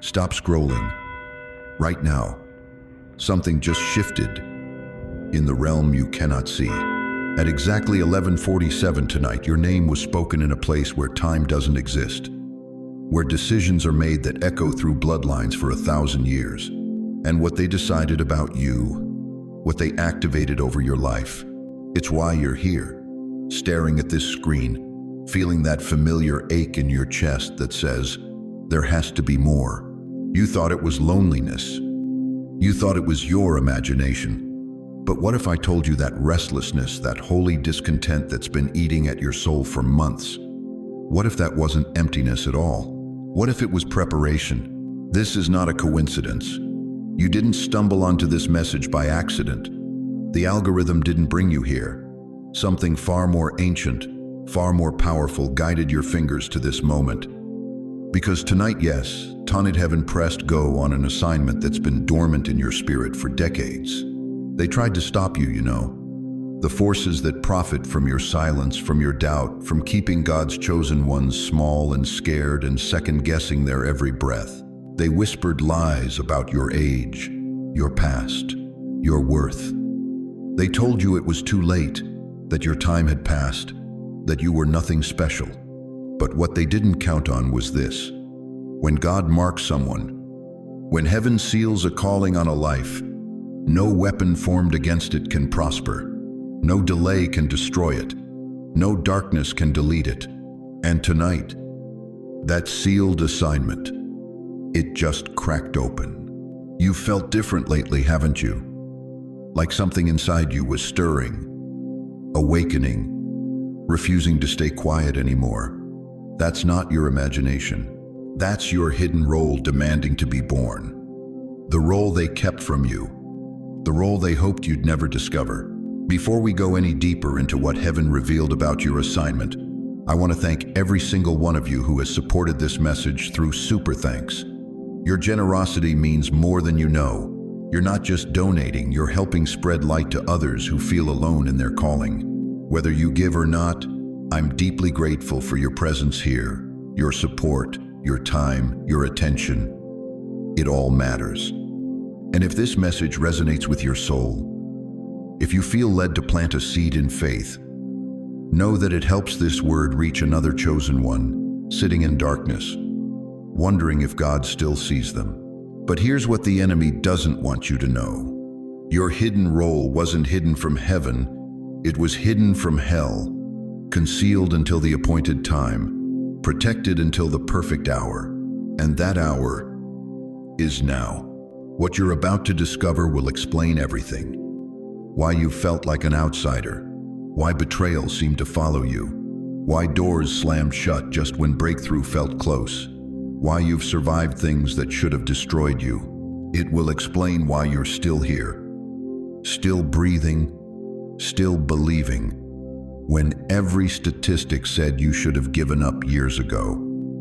Stop scrolling. Right now, something just shifted in the realm you cannot see. At exactly 11:47 tonight, your name was spoken in a place where time doesn't exist, where decisions are made that echo through bloodlines for 1,000 years. And what they decided about you, what they activated over your life, it's why you're here, staring at this screen, feeling that familiar ache in your chest that says, there has to be more. You thought it was loneliness. You thought it was your imagination. But what if I told you that restlessness, that holy discontent that's been eating at your soul for months? What if that wasn't emptiness at all? What if it was preparation? This is not a coincidence. You didn't stumble onto this message by accident. The algorithm didn't bring you here. Something far more ancient, far more powerful guided your fingers to this moment. Because tonight, yes, Tanit Heaven pressed go on an assignment that's been dormant in your spirit for decades. They tried to stop you, you know. The forces that profit from your silence, from your doubt, from keeping God's chosen ones small and scared and second-guessing their every breath. They whispered lies about your age, your past, your worth. They told you it was too late, that your time had passed, that you were nothing special. But what they didn't count on was this. When God marks someone, when heaven seals a calling on a life, no weapon formed against it can prosper. No delay can destroy it. No darkness can delete it. And tonight, that sealed assignment, it just cracked open. You've felt different lately, haven't you? Like something inside you was stirring, awakening, refusing to stay quiet anymore. That's not your imagination. That's your hidden role demanding to be born. The role they kept from you. The role they hoped you'd never discover. Before we go any deeper into what heaven revealed about your assignment, I want to thank every single one of you who has supported this message through super thanks. Your generosity means more than you know. You're not just donating, you're helping spread light to others who feel alone in their calling. Whether you give or not, I'm deeply grateful for your presence here, your support, your time, your attention. It all matters. And if this message resonates with your soul, if you feel led to plant a seed in faith, know that it helps this word reach another chosen one, sitting in darkness, wondering if God still sees them. But here's what the enemy doesn't want you to know. Your hidden role wasn't hidden from heaven, it was hidden from hell, concealed until the appointed time, protected until the perfect hour. And that hour is now. What you're about to discover will explain everything. Why you felt like an outsider, why betrayal seemed to follow you, why doors slammed shut just when breakthrough felt close, why you've survived things that should have destroyed you. It will explain why you're still here, still breathing, still believing, when every statistic said you should have given up years ago.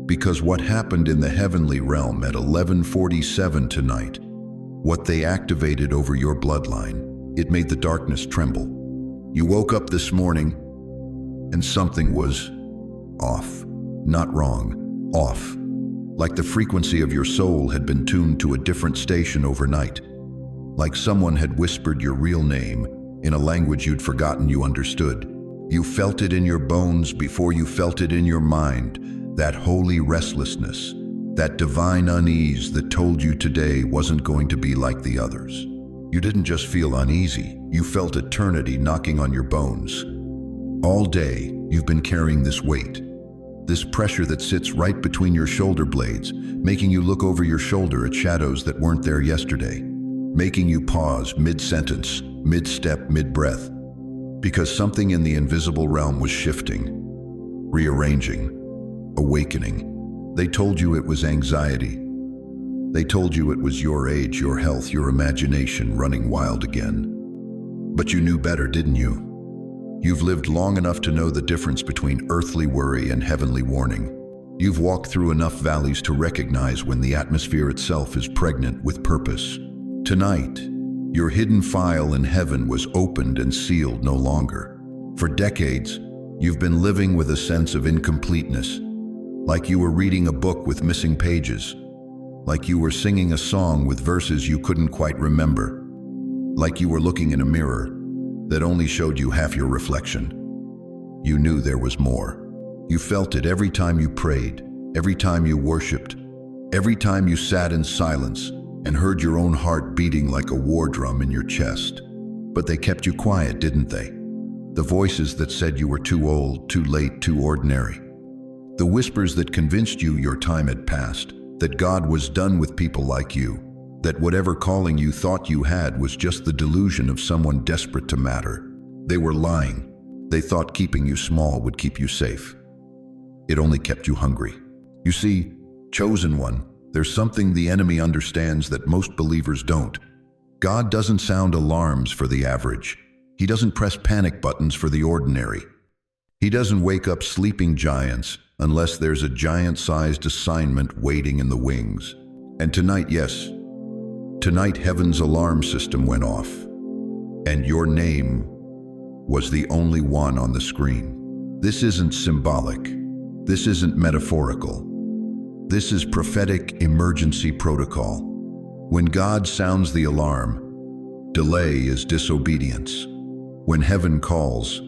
Because what happened in the heavenly realm at 11:47 tonight, what they activated over your bloodline, it made the darkness tremble. You woke up this morning and something was off. Not wrong, off. Like the frequency of your soul had been tuned to a different station overnight. Like someone had whispered your real name in a language you'd forgotten you understood. You felt it in your bones before you felt it in your mind, that holy restlessness, that divine unease that told you today wasn't going to be like the others. You didn't just feel uneasy, you felt eternity knocking on your bones. All day, you've been carrying this weight, this pressure that sits right between your shoulder blades, making you look over your shoulder at shadows that weren't there yesterday, making you pause mid-sentence, mid-step, mid-breath, because something in the invisible realm was shifting, rearranging, awakening. They told you it was anxiety. They told you it was your age, your health, your imagination running wild again. But you knew better, didn't you? You've lived long enough to know the difference between earthly worry and heavenly warning. You've walked through enough valleys to recognize when the atmosphere itself is pregnant with purpose. Tonight, your hidden file in heaven was opened and sealed no longer. For decades, you've been living with a sense of incompleteness, like you were reading a book with missing pages, like you were singing a song with verses you couldn't quite remember, like you were looking in a mirror that only showed you half your reflection. You knew there was more. You felt it every time you prayed, every time you worshiped, every time you sat in silence and heard your own heart beating like a war drum in your chest. But they kept you quiet, didn't they? The voices that said you were too old, too late, too ordinary. The whispers that convinced you your time had passed, that God was done with people like you, that whatever calling you thought you had was just the delusion of someone desperate to matter. They were lying. They thought keeping you small would keep you safe. It only kept you hungry. You see, chosen one, there's something the enemy understands that most believers don't. God doesn't sound alarms for the average. He doesn't press panic buttons for the ordinary. He doesn't wake up sleeping giants unless there's a giant-sized assignment waiting in the wings. And tonight, yes, tonight heaven's alarm system went off, and your name was the only one on the screen. This isn't symbolic. This isn't metaphorical. This is prophetic emergency protocol. When God sounds the alarm, delay is disobedience. When heaven calls,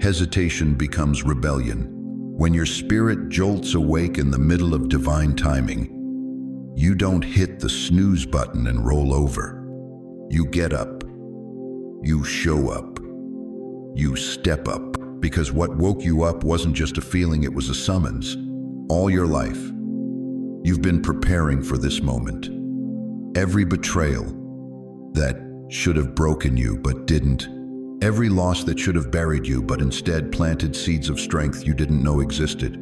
hesitation becomes rebellion. When your spirit jolts awake in the middle of divine timing, you don't hit the snooze button and roll over. You get up. You show up. You step up, because what woke you up wasn't just a feeling, it was a summons. All your life, you've been preparing for this moment. Every betrayal that should have broken you but didn't. Every loss that should have buried you but instead planted seeds of strength you didn't know existed.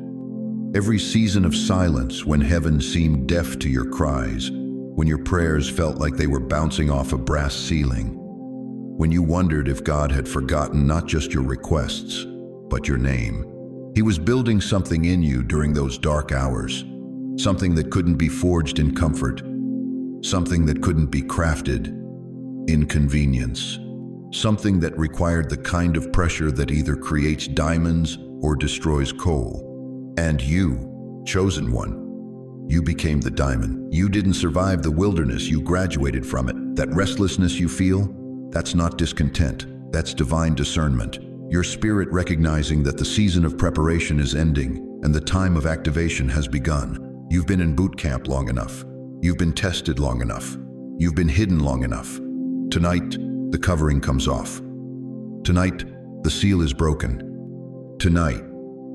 Every season of silence when heaven seemed deaf to your cries, when your prayers felt like they were bouncing off a brass ceiling, when you wondered if God had forgotten not just your requests, but your name. He was building something in you during those dark hours, something that couldn't be forged in comfort, something that couldn't be crafted in convenience, something that required the kind of pressure that either creates diamonds or destroys coal. And you, chosen one, you became the diamond. You didn't survive the wilderness, you graduated from it. That restlessness you feel, that's not discontent, that's divine discernment. Your spirit recognizing that the season of preparation is ending and the time of activation has begun. You've been in boot camp long enough. You've been tested long enough. You've been hidden long enough. Tonight, the covering comes off. Tonight, the seal is broken. Tonight,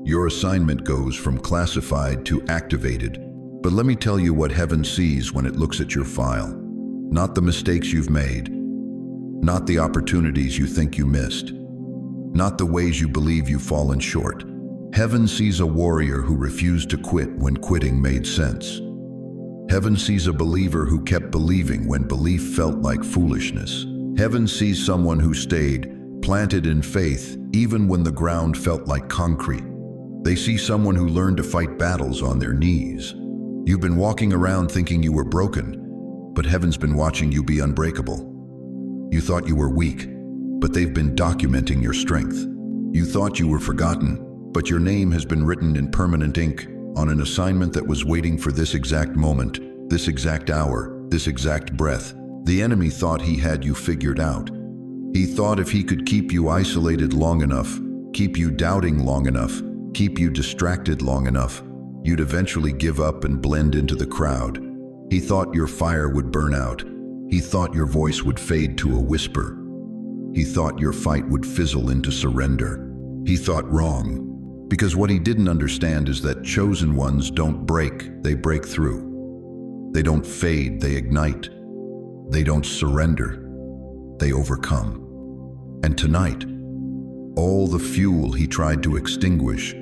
your assignment goes from classified to activated. But let me tell you what heaven sees when it looks at your file. Not the mistakes you've made. Not the opportunities you think you missed. Not the ways you believe you've fallen short. Heaven sees a warrior who refused to quit when quitting made sense. Heaven sees a believer who kept believing when belief felt like foolishness. Heaven sees someone who stayed planted in faith even when the ground felt like concrete. They see someone who learned to fight battles on their knees. You've been walking around thinking you were broken, but heaven's been watching you be unbreakable. You thought you were weak, but they've been documenting your strength. You thought you were forgotten, but your name has been written in permanent ink on an assignment that was waiting for this exact moment, this exact hour, this exact breath. The enemy thought he had you figured out. He thought if he could keep you isolated long enough, keep you doubting long enough, keep you distracted long enough, you'd eventually give up and blend into the crowd. He thought your fire would burn out. He thought your voice would fade to a whisper. He thought your fight would fizzle into surrender. He thought wrong, because what he didn't understand is that chosen ones don't break, they break through. They don't fade, they ignite. They don't surrender, they overcome. And tonight, all the fuel he tried to extinguish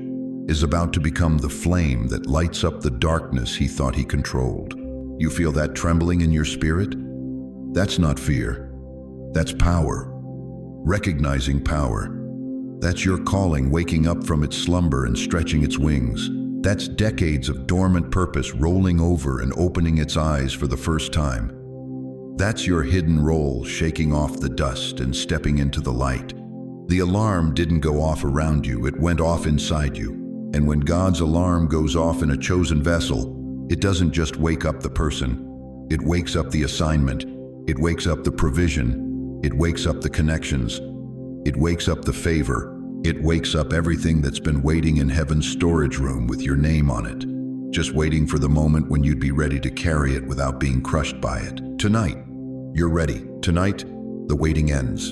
is about to become the flame that lights up the darkness he thought he controlled. You feel that trembling in your spirit? That's not fear. That's power. Recognizing power. That's your calling waking up from its slumber and stretching its wings. That's decades of dormant purpose rolling over and opening its eyes for the first time. That's your hidden role shaking off the dust and stepping into the light. The alarm didn't go off around you, it went off inside you. And when God's alarm goes off in a chosen vessel, It doesn't just wake up the person. It wakes up the assignment. It wakes up the provision. It wakes up the connections. It wakes up the favor. It wakes up everything that's been waiting in heaven's storage room with your name on it, just waiting for the moment when you'd be ready to carry it without being crushed by it. Tonight, you're ready. Tonight, the waiting ends.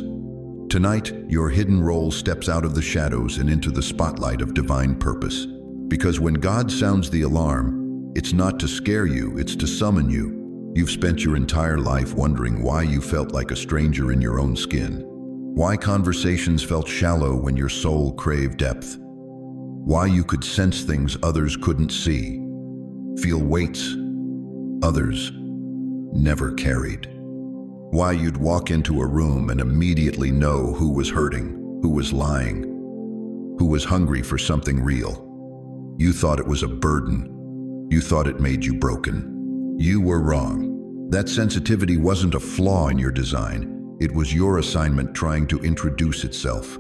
Tonight, your hidden role steps out of the shadows and into the spotlight of divine purpose. Because when God sounds the alarm, it's not to scare you, it's to summon you. You've spent your entire life wondering why you felt like a stranger in your own skin. Why conversations felt shallow when your soul craved depth. Why you could sense things others couldn't see. Feel weights others never carried. Why you'd walk into a room and immediately know who was hurting, who was lying, who was hungry for something real. You thought it was a burden. You thought it made you broken. You were wrong. That sensitivity wasn't a flaw in your design. It was your assignment trying to introduce itself.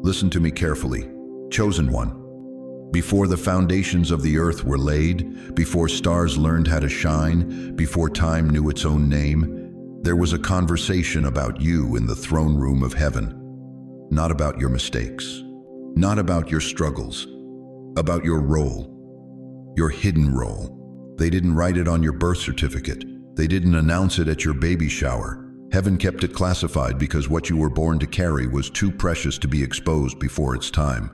Listen to me carefully. Chosen one. Before the foundations of the earth were laid, before stars learned how to shine, before time knew its own name, there was a conversation about you in the throne room of heaven. Not about your mistakes, not about your struggles, about your role, your hidden role. They didn't write it on your birth certificate. They didn't announce it at your baby shower. Heaven kept it classified because what you were born to carry was too precious to be exposed before its time.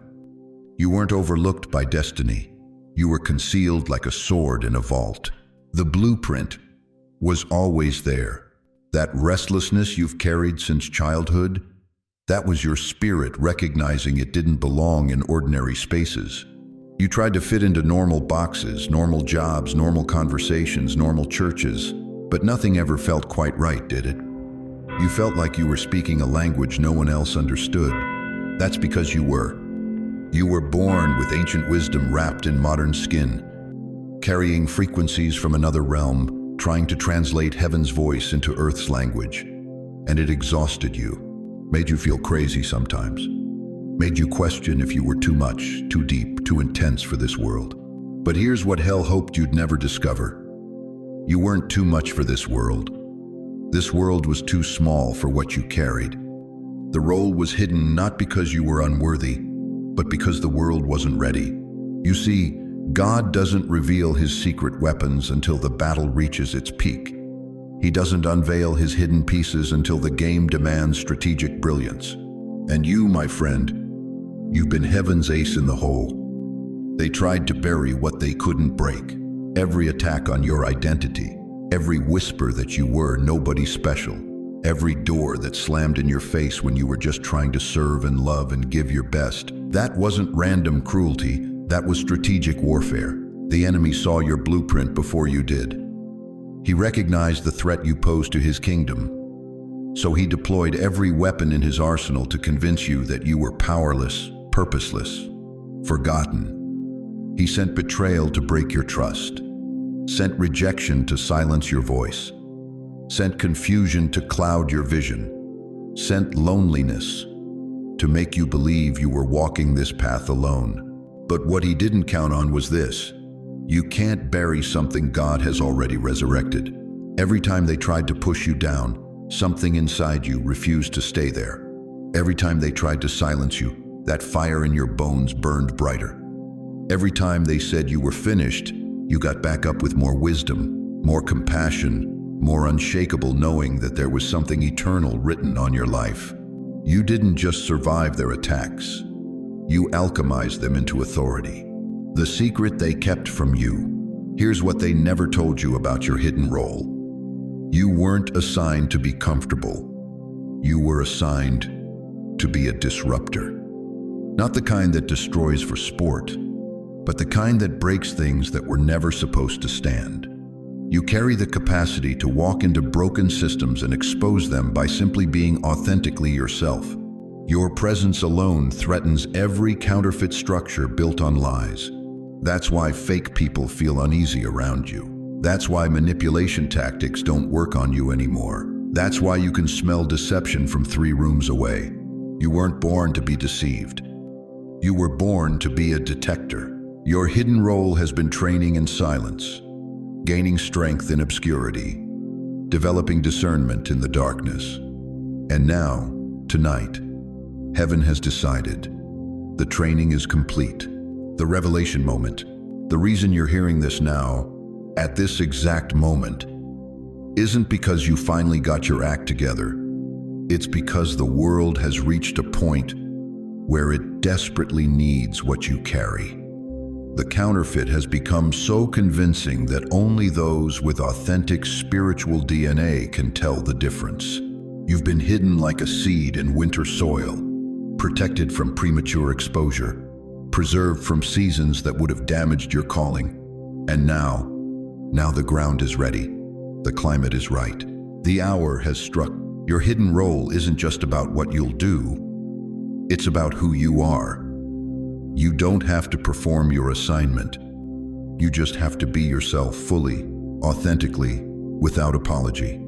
You weren't overlooked by destiny. You were concealed like a sword in a vault. The blueprint was always there. That restlessness you've carried since childhood, that was your spirit recognizing it didn't belong in ordinary spaces. You tried to fit into normal boxes, normal jobs, normal conversations, normal churches, but nothing ever felt quite right, did it? You felt like you were speaking a language no one else understood. That's because you were. You were born with ancient wisdom wrapped in modern skin, carrying frequencies from another realm, trying to translate heaven's voice into earth's language. And it exhausted you, made you feel crazy sometimes, made you question if you were too much, too deep, too intense for this world. But here's what hell hoped you'd never discover. You weren't too much for this world. This world was too small for what you carried. The role was hidden not because you were unworthy, but because the world wasn't ready. You see, God doesn't reveal his secret weapons until the battle reaches its peak. He doesn't unveil his hidden pieces until the game demands strategic brilliance. And you, my friend, you've been heaven's ace in the hole. They tried to bury what they couldn't break. Every attack on your identity, every whisper that you were nobody special, every door that slammed in your face when you were just trying to serve and love and give your best, that wasn't random cruelty, that was strategic warfare. The enemy saw your blueprint before you did. He recognized the threat you posed to his kingdom. So he deployed every weapon in his arsenal to convince you that you were powerless, purposeless, forgotten. He sent betrayal to break your trust. Sent rejection to silence your voice, sent confusion to cloud your vision, sent loneliness to make you believe you were walking this path alone. But what he didn't count on was this: you can't bury something God has already resurrected. Every time they tried to push you down, something inside you refused to stay there. Every time they tried to silence you, that fire in your bones burned brighter. Every time they said you were finished, you got back up with more wisdom, more compassion, more unshakable knowing that there was something eternal written on your life. You didn't just survive their attacks. You alchemized them into authority. The secret they kept from you. Here's what they never told you about your hidden role. You weren't assigned to be comfortable. You were assigned to be a disruptor. Not the kind that destroys for sport, but the kind that breaks things that were never supposed to stand. You carry the capacity to walk into broken systems and expose them by simply being authentically yourself. Your presence alone threatens every counterfeit structure built on lies. That's why fake people feel uneasy around you. That's why manipulation tactics don't work on you anymore. That's why you can smell deception from 3 rooms away. You weren't born to be deceived. You were born to be a detector. Your hidden role has been training in silence. gaining strength in obscurity, developing discernment in the darkness. And now, tonight, heaven has decided. The training is complete. The revelation moment, the reason you're hearing this now, at this exact moment, isn't because you finally got your act together. It's because the world has reached a point where it desperately needs what you carry. The counterfeit has become so convincing that only those with authentic spiritual DNA can tell the difference. You've been hidden like a seed in winter soil, protected from premature exposure, preserved from seasons that would have damaged your calling. And now the ground is ready. The climate is right. The hour has struck. Your hidden role isn't just about what you'll do. It's about who you are. You don't have to perform your assignment. You just have to be yourself fully, authentically, without apology.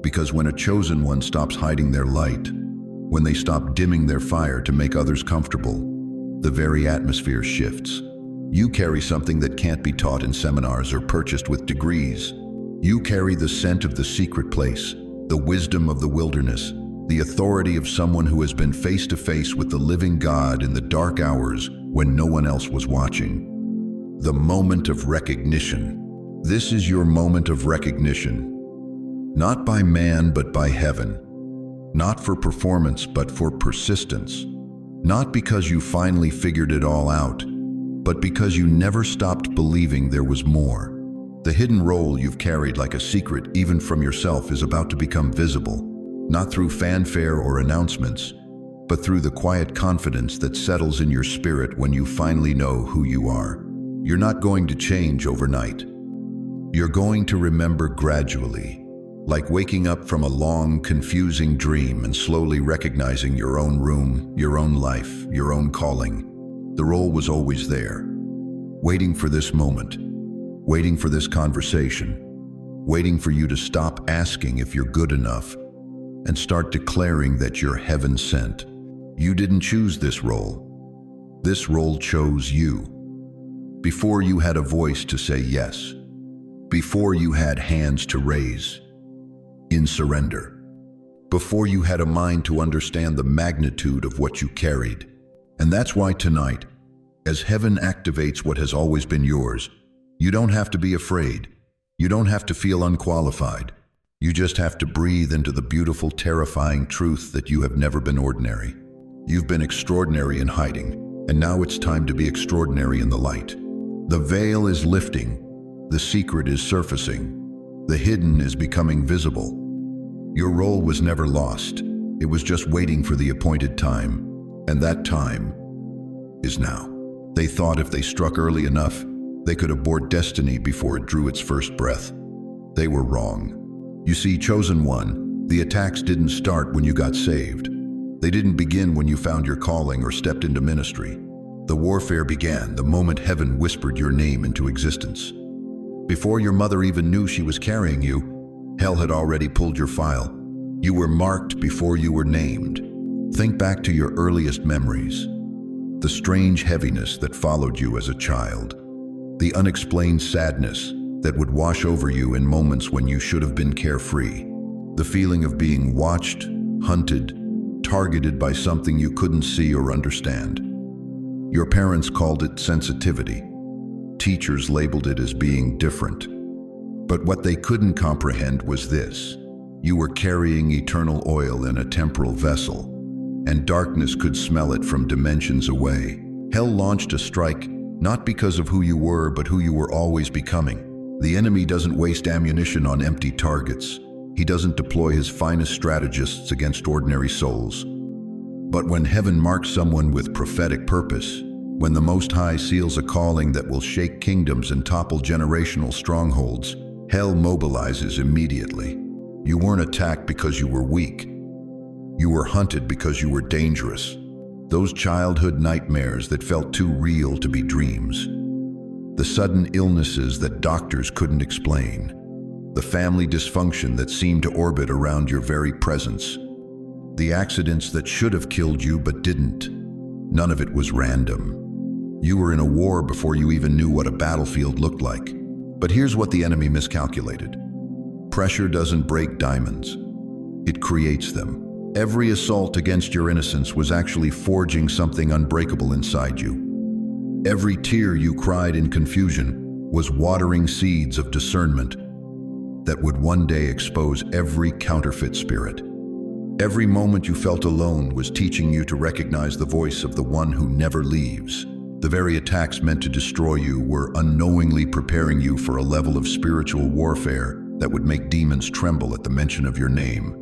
Because when a chosen one stops hiding their light, when they stop dimming their fire to make others comfortable, the very atmosphere shifts. You carry something that can't be taught in seminars or purchased with degrees. You carry the scent of the secret place, the wisdom of the wilderness, the authority of someone who has been face to face with the living God in the dark hours when no one else was watching. The moment of recognition. This is your moment of recognition. Not by man, but by heaven. Not for performance, but for persistence. Not because you finally figured it all out, but because you never stopped believing there was more. The hidden role you've carried like a secret, even from yourself, is about to become visible, not through fanfare or announcements, but through the quiet confidence that settles in your spirit when you finally know who you are. You're not going to change overnight. You're going to remember gradually, like waking up from a long, confusing dream and slowly recognizing your own room, your own life, your own calling. The role was always there, waiting for this moment. Waiting for this conversation, waiting for you to stop asking if you're good enough and start declaring that you're heaven sent. You didn't choose this role. This role chose you. Before you had a voice to say yes, before you had hands to raise in surrender, before you had a mind to understand the magnitude of what you carried. And that's why tonight, as heaven activates what has always been yours, you don't have to be afraid. You don't have to feel unqualified. You just have to breathe into the beautiful, terrifying truth that you have never been ordinary. You've been extraordinary in hiding, and now it's time to be extraordinary in the light. The veil is lifting. The secret is surfacing. The hidden is becoming visible. Your role was never lost. It was just waiting for the appointed time, and that time is now. They thought if they struck early enough, they could abort destiny before it drew its first breath. They were wrong. You see, chosen one, the attacks didn't start when you got saved. They didn't begin when you found your calling or stepped into ministry. The warfare began the moment heaven whispered your name into existence. Before your mother even knew she was carrying you, hell had already pulled your file. You were marked before you were named. Think back to your earliest memories. The strange heaviness that followed you as a child. The unexplained sadness that would wash over you in moments when you should have been carefree. The feeling of being watched, hunted, targeted by something you couldn't see or understand. Your parents called it sensitivity. Teachers labeled it as being different. But what they couldn't comprehend was this. You were carrying eternal oil in a temporal vessel, and darkness could smell it from dimensions away. Hell launched a strike, not because of who you were, but who you were always becoming. The enemy doesn't waste ammunition on empty targets. He doesn't deploy his finest strategists against ordinary souls. But when heaven marks someone with prophetic purpose, when the Most High seals a calling that will shake kingdoms and topple generational strongholds, hell mobilizes immediately. You weren't attacked because you were weak. You were hunted because you were dangerous. Those childhood nightmares that felt too real to be dreams. The sudden illnesses that doctors couldn't explain. The family dysfunction that seemed to orbit around your very presence. The accidents that should have killed you but didn't. None of it was random. You were in a war before you even knew what a battlefield looked like. But here's what the enemy miscalculated. Pressure doesn't break diamonds. It creates them. Every assault against your innocence was actually forging something unbreakable inside you. Every tear you cried in confusion was watering seeds of discernment that would one day expose every counterfeit spirit. Every moment you felt alone was teaching you to recognize the voice of the one who never leaves. The very attacks meant to destroy you were unknowingly preparing you for a level of spiritual warfare that would make demons tremble at the mention of your name.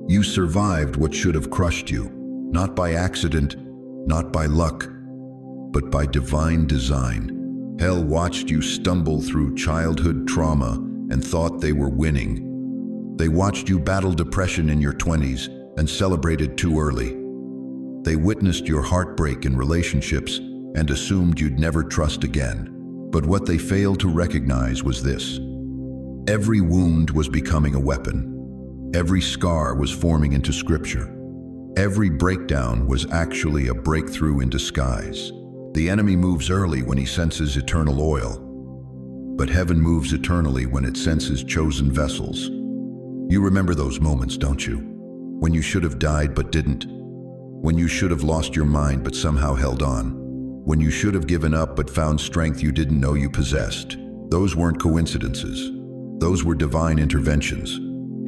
You survived what should have crushed you, not by accident, not by luck, but by divine design. Hell watched you stumble through childhood trauma and thought they were winning. They watched you battle depression in your 20s and celebrated too early. They witnessed your heartbreak in relationships and assumed you'd never trust again. But what they failed to recognize was this. Every wound was becoming a weapon. Every scar was forming into scripture. Every breakdown was actually a breakthrough in disguise. The enemy moves early when he senses eternal oil, but heaven moves eternally when it senses chosen vessels. You remember those moments, don't you? When you should have died but didn't. When you should have lost your mind but somehow held on. When you should have given up but found strength you didn't know you possessed. Those weren't coincidences. Those were divine interventions.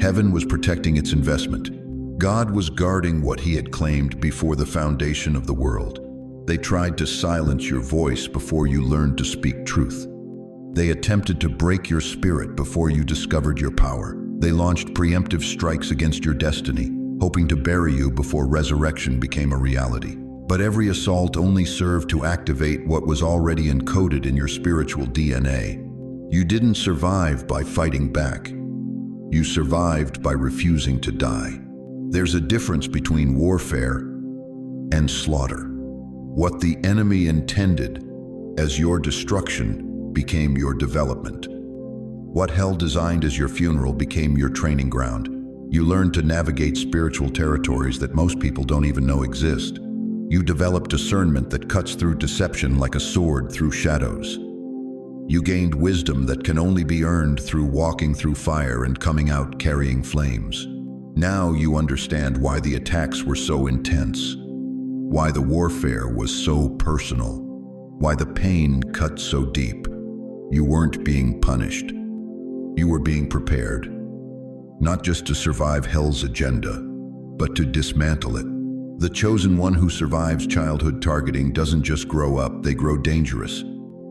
Heaven was protecting its investment. God was guarding what he had claimed before the foundation of the world. They tried to silence your voice before you learned to speak truth. They attempted to break your spirit before you discovered your power. They launched preemptive strikes against your destiny, hoping to bury you before resurrection became a reality. But every assault only served to activate what was already encoded in your spiritual DNA. You didn't survive by fighting back. You survived by refusing to die. There's a difference between warfare and slaughter. What the enemy intended as your destruction became your development. What hell designed as your funeral became your training ground. You learned to navigate spiritual territories that most people don't even know exist. You developed discernment that cuts through deception like a sword through shadows. You gained wisdom that can only be earned through walking through fire and coming out carrying flames. Now you understand why the attacks were so intense. Why the warfare was so personal, why the pain cut so deep. You weren't being punished. You were being prepared, not just to survive hell's agenda, but to dismantle it. The chosen one who survives childhood targeting doesn't just grow up, they grow dangerous.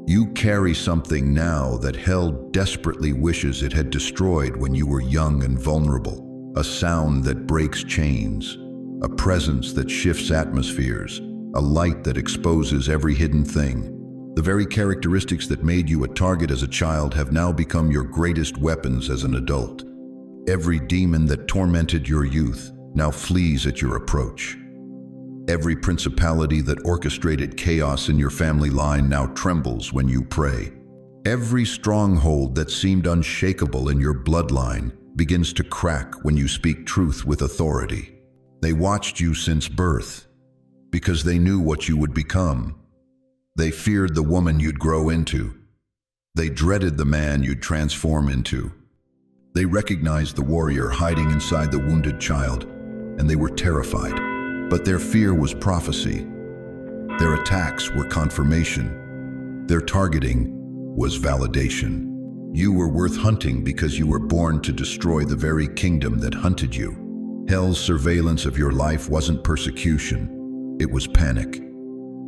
You carry something now that hell desperately wishes it had destroyed when you were young and vulnerable. A sound that breaks chains. A presence that shifts atmospheres, a light that exposes every hidden thing. The very characteristics that made you a target as a child have now become your greatest weapons as an adult. Every demon that tormented your youth now flees at your approach. Every principality that orchestrated chaos in your family line now trembles when you pray. Every stronghold that seemed unshakable in your bloodline begins to crack when you speak truth with authority. They watched you since birth because they knew what you would become. They feared the woman you'd grow into. They dreaded the man you'd transform into. They recognized the warrior hiding inside the wounded child, and they were terrified. But their fear was prophecy. Their attacks were confirmation. Their targeting was validation. You were worth hunting because you were born to destroy the very kingdom that hunted you. Hell's surveillance of your life wasn't persecution, it was panic.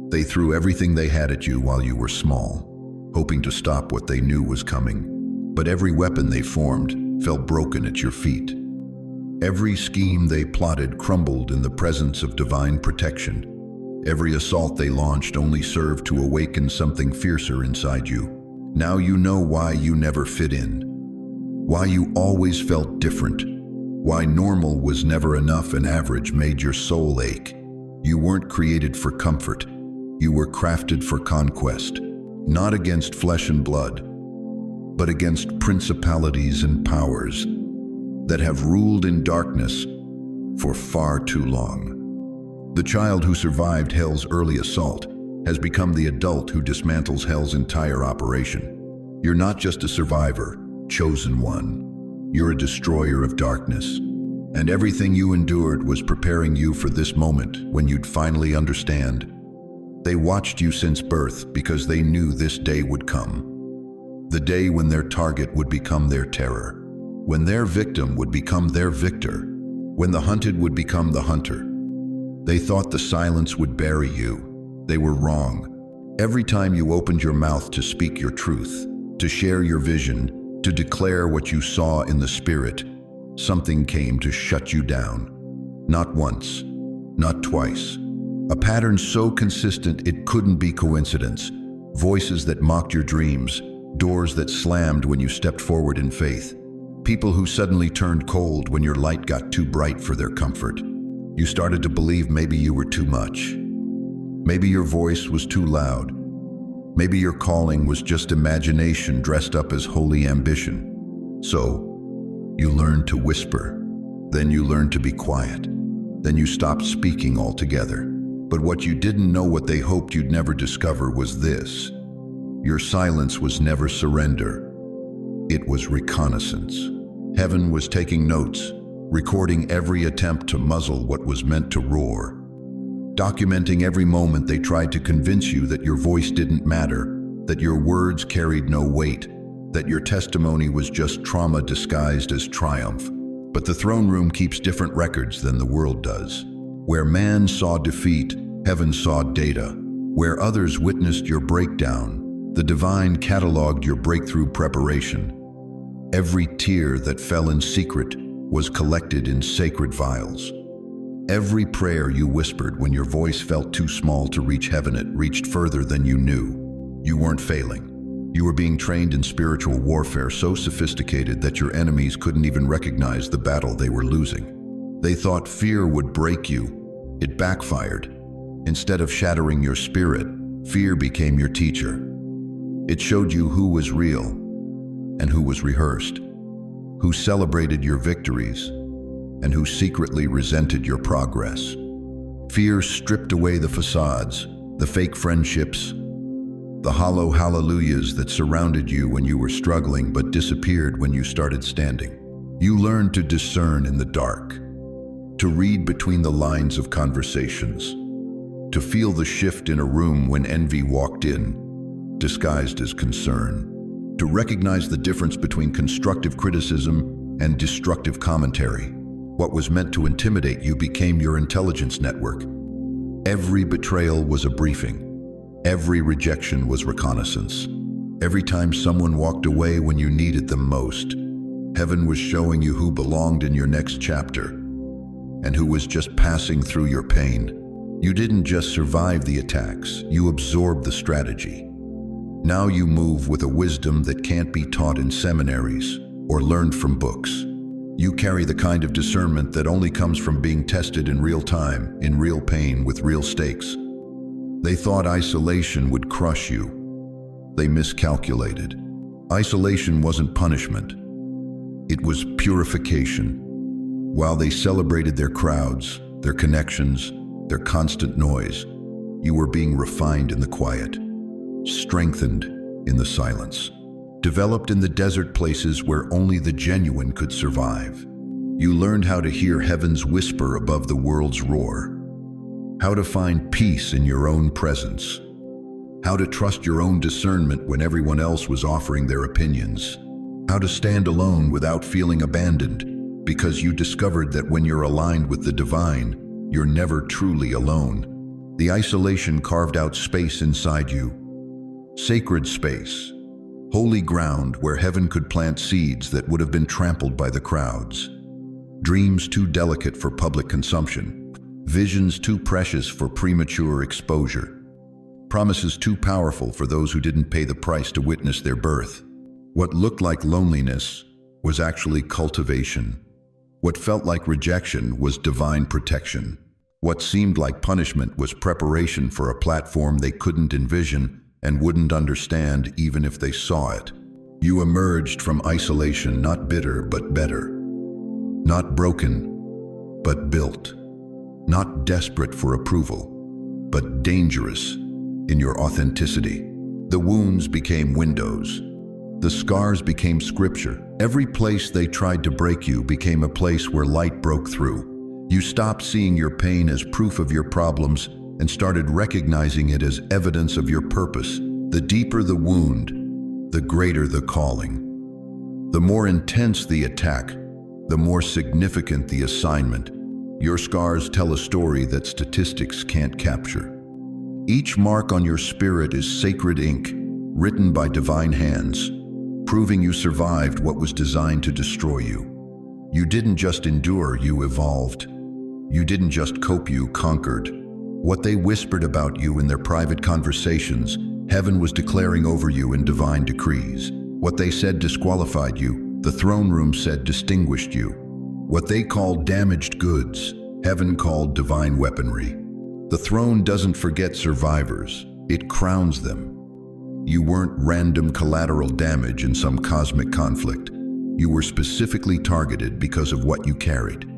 They threw everything they had at you while you were small, hoping to stop what they knew was coming. But every weapon they formed fell broken at your feet. Every scheme they plotted crumbled in the presence of divine protection. Every assault they launched only served to awaken something fiercer inside you. Now you know why you never fit in, why you always felt different, why normal was never enough and average made your soul ache. You weren't created for comfort. You were crafted for conquest, not against flesh and blood, but against principalities and powers that have ruled in darkness for far too long. The child who survived hell's early assault has become the adult who dismantles hell's entire operation. You're not just a survivor, chosen one. You're a destroyer of darkness. And everything you endured was preparing you for this moment when you'd finally understand. They watched you since birth because they knew this day would come. The day when their target would become their terror. When their victim would become their victor. When the hunted would become the hunter. They thought the silence would bury you. They were wrong. Every time you opened your mouth to speak your truth, to share your vision, to declare what you saw in the spirit, something came to shut you down. Not once, not twice. A pattern so consistent it couldn't be coincidence. Voices that mocked your dreams, doors that slammed when you stepped forward in faith. People who suddenly turned cold when your light got too bright for their comfort. You started to believe maybe you were too much. Maybe your voice was too loud. Maybe your calling was just imagination dressed up as holy ambition. So, you learned to whisper. Then you learned to be quiet. Then you stopped speaking altogether. But what you didn't know, what they hoped you'd never discover, was this. Your silence was never surrender. It was reconnaissance. Heaven was taking notes, recording every attempt to muzzle what was meant to roar. Documenting every moment they tried to convince you that your voice didn't matter, that your words carried no weight, that your testimony was just trauma disguised as triumph. But the throne room keeps different records than the world does. Where man saw defeat, heaven saw data. Where others witnessed your breakdown, the divine cataloged your breakthrough preparation. Every tear that fell in secret was collected in sacred vials. Every prayer you whispered when your voice felt too small to reach heaven, it reached further than you knew. You weren't failing. You were being trained in spiritual warfare so sophisticated that your enemies couldn't even recognize the battle they were losing. They thought fear would break you. It backfired. Instead of shattering your spirit, fear became your teacher. It showed you who was real and who was rehearsed, who celebrated your victories and who secretly resented your progress. Fear stripped away the facades, the fake friendships, the hollow hallelujahs that surrounded you when you were struggling but disappeared when you started standing. You learned to discern in the dark, to read between the lines of conversations, to feel the shift in a room when envy walked in, disguised as concern, to recognize the difference between constructive criticism and destructive commentary. What was meant to intimidate you became your intelligence network. Every betrayal was a briefing. Every rejection was reconnaissance. Every time someone walked away when you needed them most, heaven was showing you who belonged in your next chapter and who was just passing through your pain. You didn't just survive the attacks, you absorbed the strategy. Now you move with a wisdom that can't be taught in seminaries or learned from books. You carry the kind of discernment that only comes from being tested in real time, in real pain, with real stakes. They thought isolation would crush you. They miscalculated. Isolation wasn't punishment. It was purification. While they celebrated their crowds, their connections, their constant noise, you were being refined in the quiet, strengthened in the silence, developed in the desert places where only the genuine could survive. You learned how to hear heaven's whisper above the world's roar, how to find peace in your own presence, how to trust your own discernment when everyone else was offering their opinions, how to stand alone without feeling abandoned, because you discovered that when you're aligned with the divine, you're never truly alone. The isolation carved out space inside you, sacred space, holy ground where heaven could plant seeds that would have been trampled by the crowds. Dreams too delicate for public consumption, visions too precious for premature exposure, promises too powerful for those who didn't pay the price to witness their birth. What looked like loneliness was actually cultivation. What felt like rejection was divine protection. What seemed like punishment was preparation for a platform they couldn't envision and wouldn't understand even if they saw it. You emerged from isolation not bitter but better, not broken but built, not desperate for approval but dangerous in your authenticity. The wounds became windows. The scars became scripture. Every place they tried to break you became a place where light broke through. You stopped seeing your pain as proof of your problems and started recognizing it as evidence of your purpose. The deeper the wound, the greater the calling. The more intense the attack, the more significant the assignment. Your scars tell a story that statistics can't capture. Each mark on your spirit is sacred ink, written by divine hands, proving you survived what was designed to destroy you. You didn't just endure, you evolved. You didn't just cope, you conquered. What they whispered about you in their private conversations, heaven was declaring over you in divine decrees. What they said disqualified you, the throne room said distinguished you. What they called damaged goods, heaven called divine weaponry. The throne doesn't forget survivors, it crowns them. You weren't random collateral damage in some cosmic conflict. You were specifically targeted because of what you carried.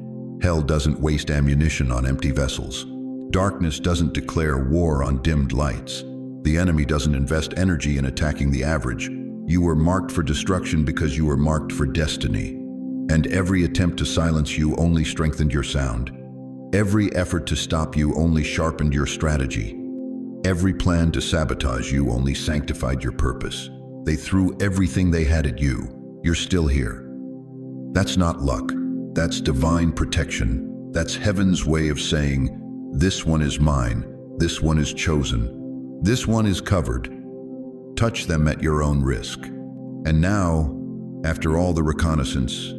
Hell doesn't waste ammunition on empty vessels. Darkness doesn't declare war on dimmed lights. The enemy doesn't invest energy in attacking the average. You were marked for destruction because you were marked for destiny. And every attempt to silence you only strengthened your sound. Every effort to stop you only sharpened your strategy. Every plan to sabotage you only sanctified your purpose. They threw everything they had at you. You're still here. That's not luck. That's divine protection. That's heaven's way of saying, this one is mine, this one is chosen, this one is covered. Touch them at your own risk. And now, after all the reconnaissance,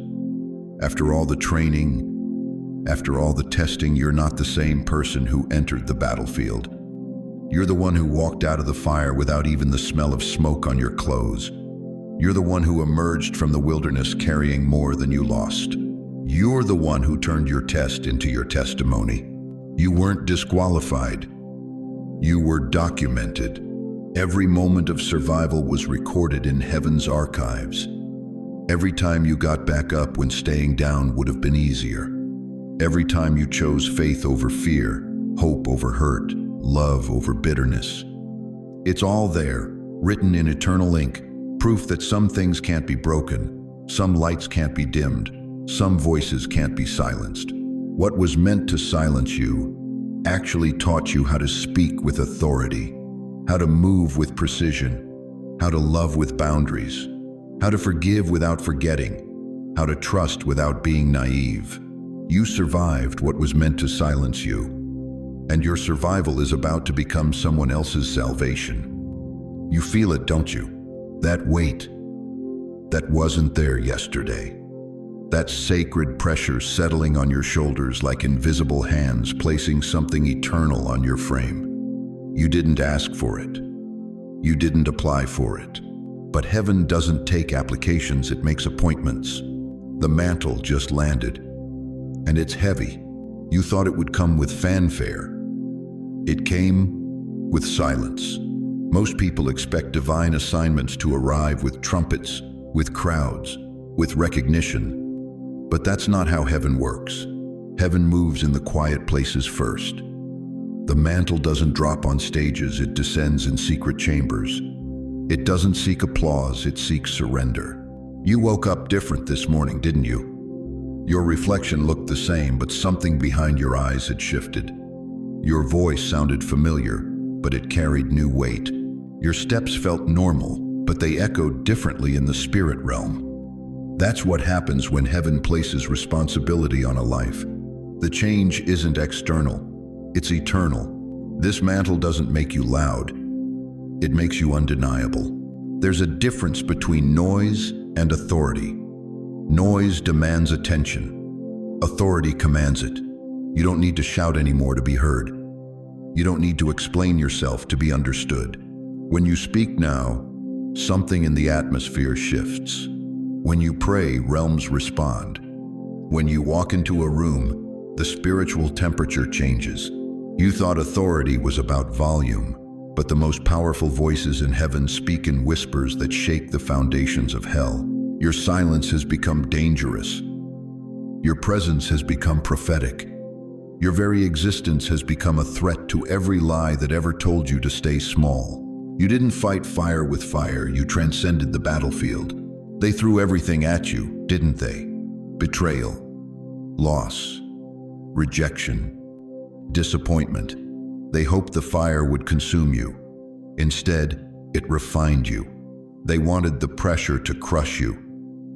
after all the training, after all the testing, you're not the same person who entered the battlefield. You're the one who walked out of the fire without even the smell of smoke on your clothes. You're the one who emerged from the wilderness carrying more than you lost. You're the one who turned your test into your testimony. You weren't disqualified. You were documented. Every moment of survival was recorded in heaven's archives. Every time you got back up when staying down would have been easier. Every time you chose faith over fear, hope over hurt, love over bitterness. It's all there, written in eternal ink, proof that some things can't be broken, some lights can't be dimmed, some voices can't be silenced. What was meant to silence you actually taught you how to speak with authority, how to move with precision, how to love with boundaries, how to forgive without forgetting, how to trust without being naive. You survived what was meant to silence you, and your survival is about to become someone else's salvation. You feel it, don't you? That weight that wasn't there yesterday. That sacred pressure settling on your shoulders like invisible hands placing something eternal on your frame. You didn't ask for it. You didn't apply for it. But heaven doesn't take applications, it makes appointments. The mantle just landed, and it's heavy. You thought it would come with fanfare. It came with silence. Most people expect divine assignments to arrive with trumpets, with crowds, with recognition. But that's not how heaven works. Heaven moves in the quiet places first. The mantle doesn't drop on stages, it descends in secret chambers. It doesn't seek applause, it seeks surrender. You woke up different this morning, didn't you? Your reflection looked the same, but something behind your eyes had shifted. Your voice sounded familiar, but it carried new weight. Your steps felt normal, but they echoed differently in the spirit realm. That's what happens when heaven places responsibility on a life. The change isn't external, it's eternal. This mantle doesn't make you loud, it makes you undeniable. There's a difference between noise and authority. Noise demands attention. Authority commands it. You don't need to shout anymore to be heard. You don't need to explain yourself to be understood. When you speak now, something in the atmosphere shifts. When you pray, realms respond. When you walk into a room, the spiritual temperature changes. You thought authority was about volume, but the most powerful voices in heaven speak in whispers that shake the foundations of hell. Your silence has become dangerous. Your presence has become prophetic. Your very existence has become a threat to every lie that ever told you to stay small. You didn't fight fire with fire, you transcended the battlefield. They threw everything at you, didn't they? Betrayal, loss, rejection, disappointment. They hoped the fire would consume you. Instead, it refined you. They wanted the pressure to crush you.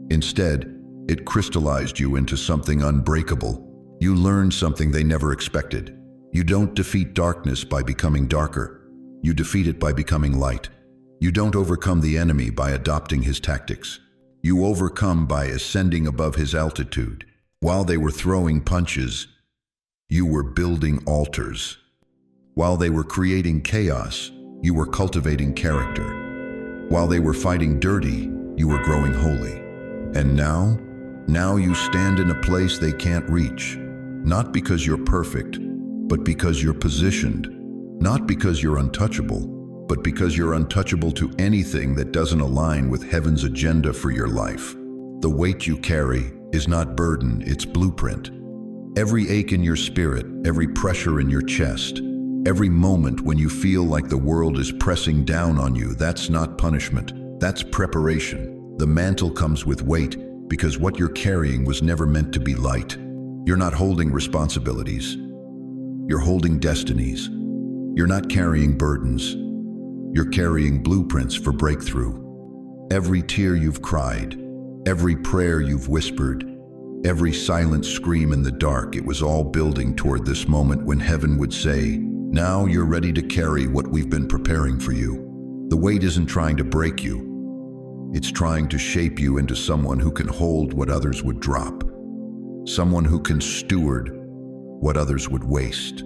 Instead, it crystallized you into something unbreakable. You learned something they never expected. You don't defeat darkness by becoming darker. You defeat it by becoming light. You don't overcome the enemy by adopting his tactics. You overcome by ascending above his altitude. While they were throwing punches, you were building altars. While they were creating chaos, you were cultivating character. While they were fighting dirty, you were growing holy. And now you stand in a place they can't reach. Not because you're perfect, but because you're positioned. Not because you're untouchable, but because you're untouchable to anything that doesn't align with heaven's agenda for your life. The weight you carry is not burden, it's blueprint. Every ache in your spirit, every pressure in your chest, every moment when you feel like the world is pressing down on you, that's not punishment, that's preparation. The mantle comes with weight because what you're carrying was never meant to be light. You're not holding responsibilities. You're holding destinies. You're not carrying burdens. You're carrying blueprints for breakthrough. Every tear you've cried, every prayer you've whispered, every silent scream in the dark, it was all building toward this moment when heaven would say, "Now you're ready to carry what we've been preparing for you." The weight isn't trying to break you. It's trying to shape you into someone who can hold what others would drop. Someone who can steward what others would waste.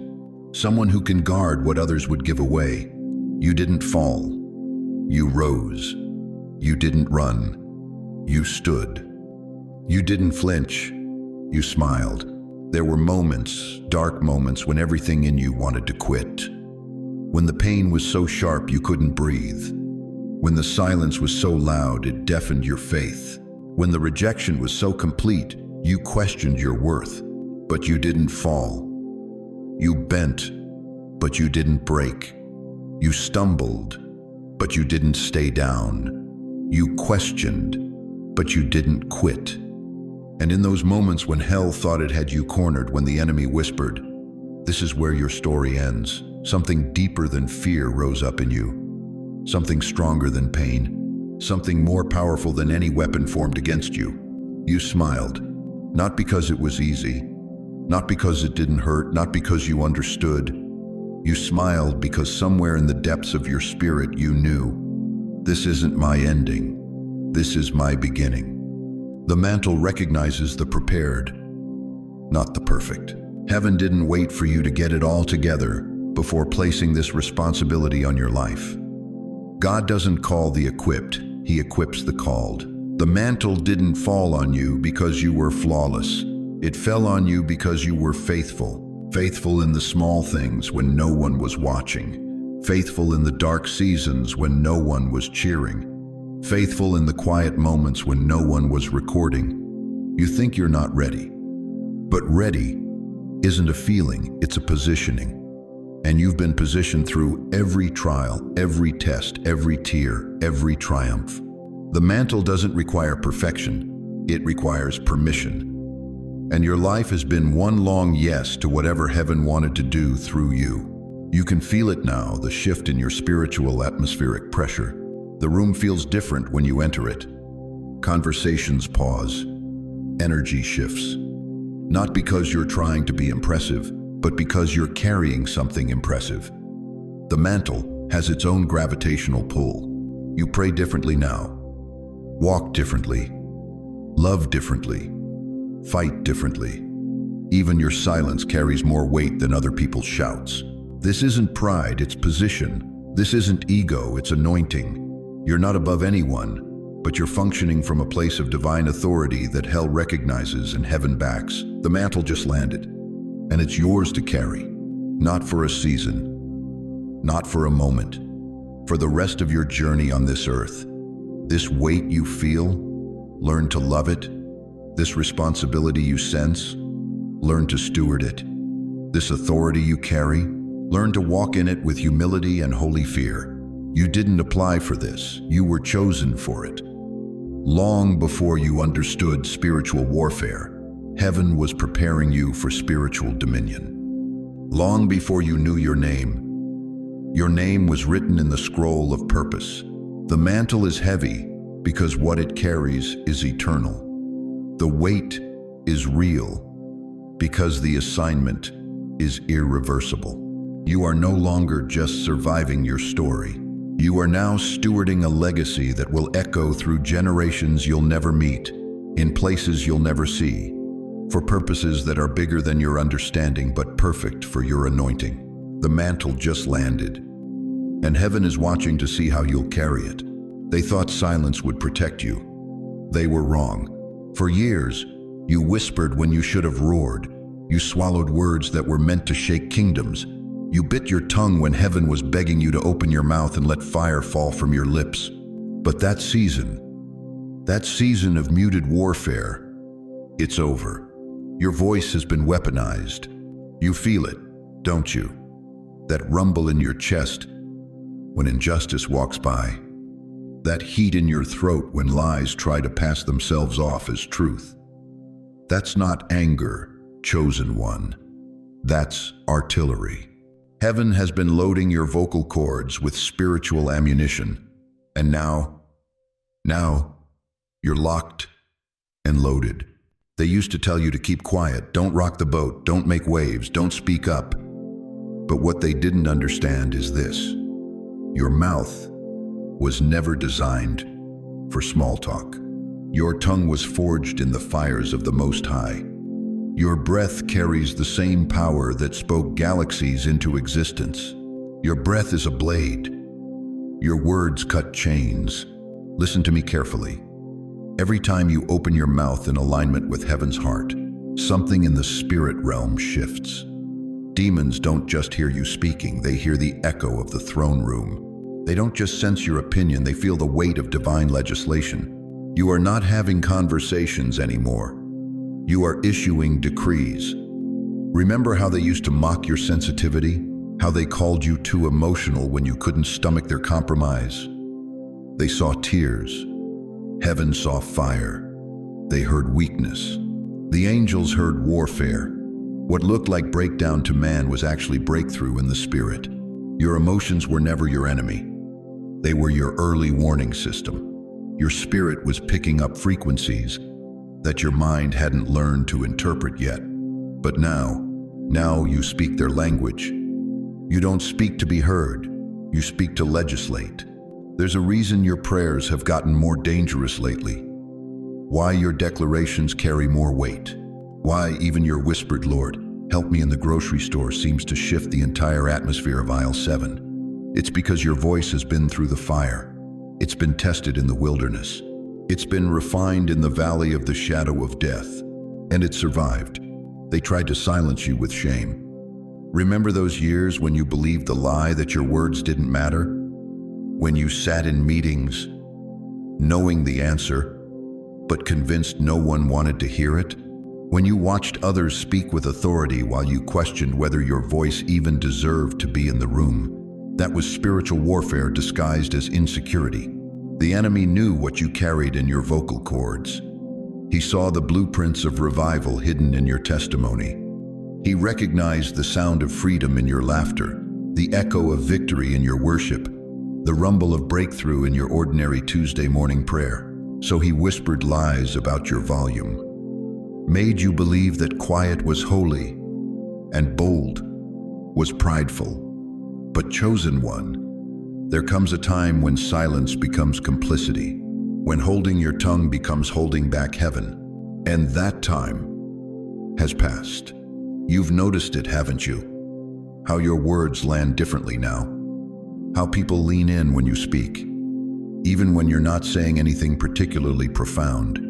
Someone who can guard what others would give away. You didn't fall. You rose. You didn't run. You stood. You didn't flinch. You smiled. There were moments, dark moments, when everything in you wanted to quit. When the pain was so sharp you couldn't breathe. When the silence was so loud it deafened your faith. When the rejection was so complete you questioned your worth. But you didn't fall. You bent, but you didn't break. You stumbled, but you didn't stay down. You questioned, but you didn't quit. And in those moments when hell thought it had you cornered, when the enemy whispered, "This is where your story ends," something deeper than fear rose up in you. Something stronger than pain. Something more powerful than any weapon formed against you. You smiled, not because it was easy, not because it didn't hurt, not because you understood. You smiled because somewhere in the depths of your spirit you knew, this isn't my ending, this is my beginning. The mantle recognizes the prepared, not the perfect. Heaven didn't wait for you to get it all together before placing this responsibility on your life. God doesn't call the equipped, He equips the called. The mantle didn't fall on you because you were flawless. It fell on you because you were faithful. Faithful in the small things when no one was watching. Faithful in the dark seasons when no one was cheering. Faithful in the quiet moments when no one was recording. You think you're not ready. But ready isn't a feeling, it's a positioning. And you've been positioned through every trial, every test, every tear, every triumph. The mantle doesn't require perfection, it requires permission. And your life has been one long yes to whatever heaven wanted to do through you. You can feel it now, the shift in your spiritual atmospheric pressure. The room feels different when you enter it. Conversations pause. Energy shifts. Not because you're trying to be impressive, but because you're carrying something impressive. The mantle has its own gravitational pull. You pray differently now. Walk differently. Love differently. Fight differently. Even your silence carries more weight than other people's shouts. This isn't pride, it's position. This isn't ego, it's anointing. You're not above anyone, but you're functioning from a place of divine authority that hell recognizes and heaven backs. The mantle just landed, and it's yours to carry. Not for a season, not for a moment, for the rest of your journey on this earth. This weight you feel, learn to love it. This responsibility you sense, learn to steward it. This authority you carry, learn to walk in it with humility and holy fear. You didn't apply for this, you were chosen for it. Long before you understood spiritual warfare, heaven was preparing you for spiritual dominion. Long before you knew your name was written in the scroll of purpose. The mantle is heavy because what it carries is eternal. The weight is real because the assignment is irreversible. You are no longer just surviving your story. You are now stewarding a legacy that will echo through generations you'll never meet, in places you'll never see, for purposes that are bigger than your understanding but perfect for your anointing. The mantle just landed, and heaven is watching to see how you'll carry it. They thought silence would protect you. They were wrong. For years, you whispered when you should have roared. You swallowed words that were meant to shake kingdoms. You bit your tongue when heaven was begging you to open your mouth and let fire fall from your lips. But that season of muted warfare, it's over. Your voice has been weaponized. You feel it, don't you? That rumble in your chest when injustice walks by. That heat in your throat when lies try to pass themselves off as truth. That's not anger, chosen one. That's artillery. Heaven has been loading your vocal cords with spiritual ammunition, and now you're locked and loaded. They used to tell you to keep quiet, don't rock the boat, don't make waves, don't speak up. But what they didn't understand is this: your mouth was never designed for small talk. Your tongue was forged in the fires of the Most High. Your breath carries the same power that spoke galaxies into existence. Your breath is a blade. Your words cut chains. Listen to me carefully. Every time you open your mouth in alignment with heaven's heart, something in the spirit realm shifts. Demons don't just hear you speaking, they hear the echo of the throne room. They don't just sense your opinion, they feel the weight of divine legislation. You are not having conversations anymore. You are issuing decrees. Remember how they used to mock your sensitivity? How they called you too emotional when you couldn't stomach their compromise? They saw tears. Heaven saw fire. They heard weakness. The angels heard warfare. What looked like breakdown to man was actually breakthrough in the spirit. Your emotions were never your enemy. They were your early warning system. Your spirit was picking up frequencies that your mind hadn't learned to interpret yet. But now you speak their language. You don't speak to be heard, you speak to legislate. There's a reason your prayers have gotten more dangerous lately. Why your declarations carry more weight. Why even your whispered, "Lord, help me in the grocery store," seems to shift the entire atmosphere of aisle 7. It's because your voice has been through the fire. It's been tested in the wilderness. It's been refined in the valley of the shadow of death, and it survived. They tried to silence you with shame. Remember those years when you believed the lie that your words didn't matter? When you sat in meetings, knowing the answer, but convinced no one wanted to hear it? When you watched others speak with authority while you questioned whether your voice even deserved to be in the room? That was spiritual warfare disguised as insecurity. The enemy knew what you carried in your vocal cords. He saw the blueprints of revival hidden in your testimony. He recognized the sound of freedom in your laughter, the echo of victory in your worship, the rumble of breakthrough in your ordinary Tuesday morning prayer. So he whispered lies about your volume, made you believe that quiet was holy and bold was prideful. But chosen one, there comes a time when silence becomes complicity, when holding your tongue becomes holding back heaven. And that time has passed. You've noticed it, haven't you? How your words land differently now. How people lean in when you speak, even when you're not saying anything particularly profound.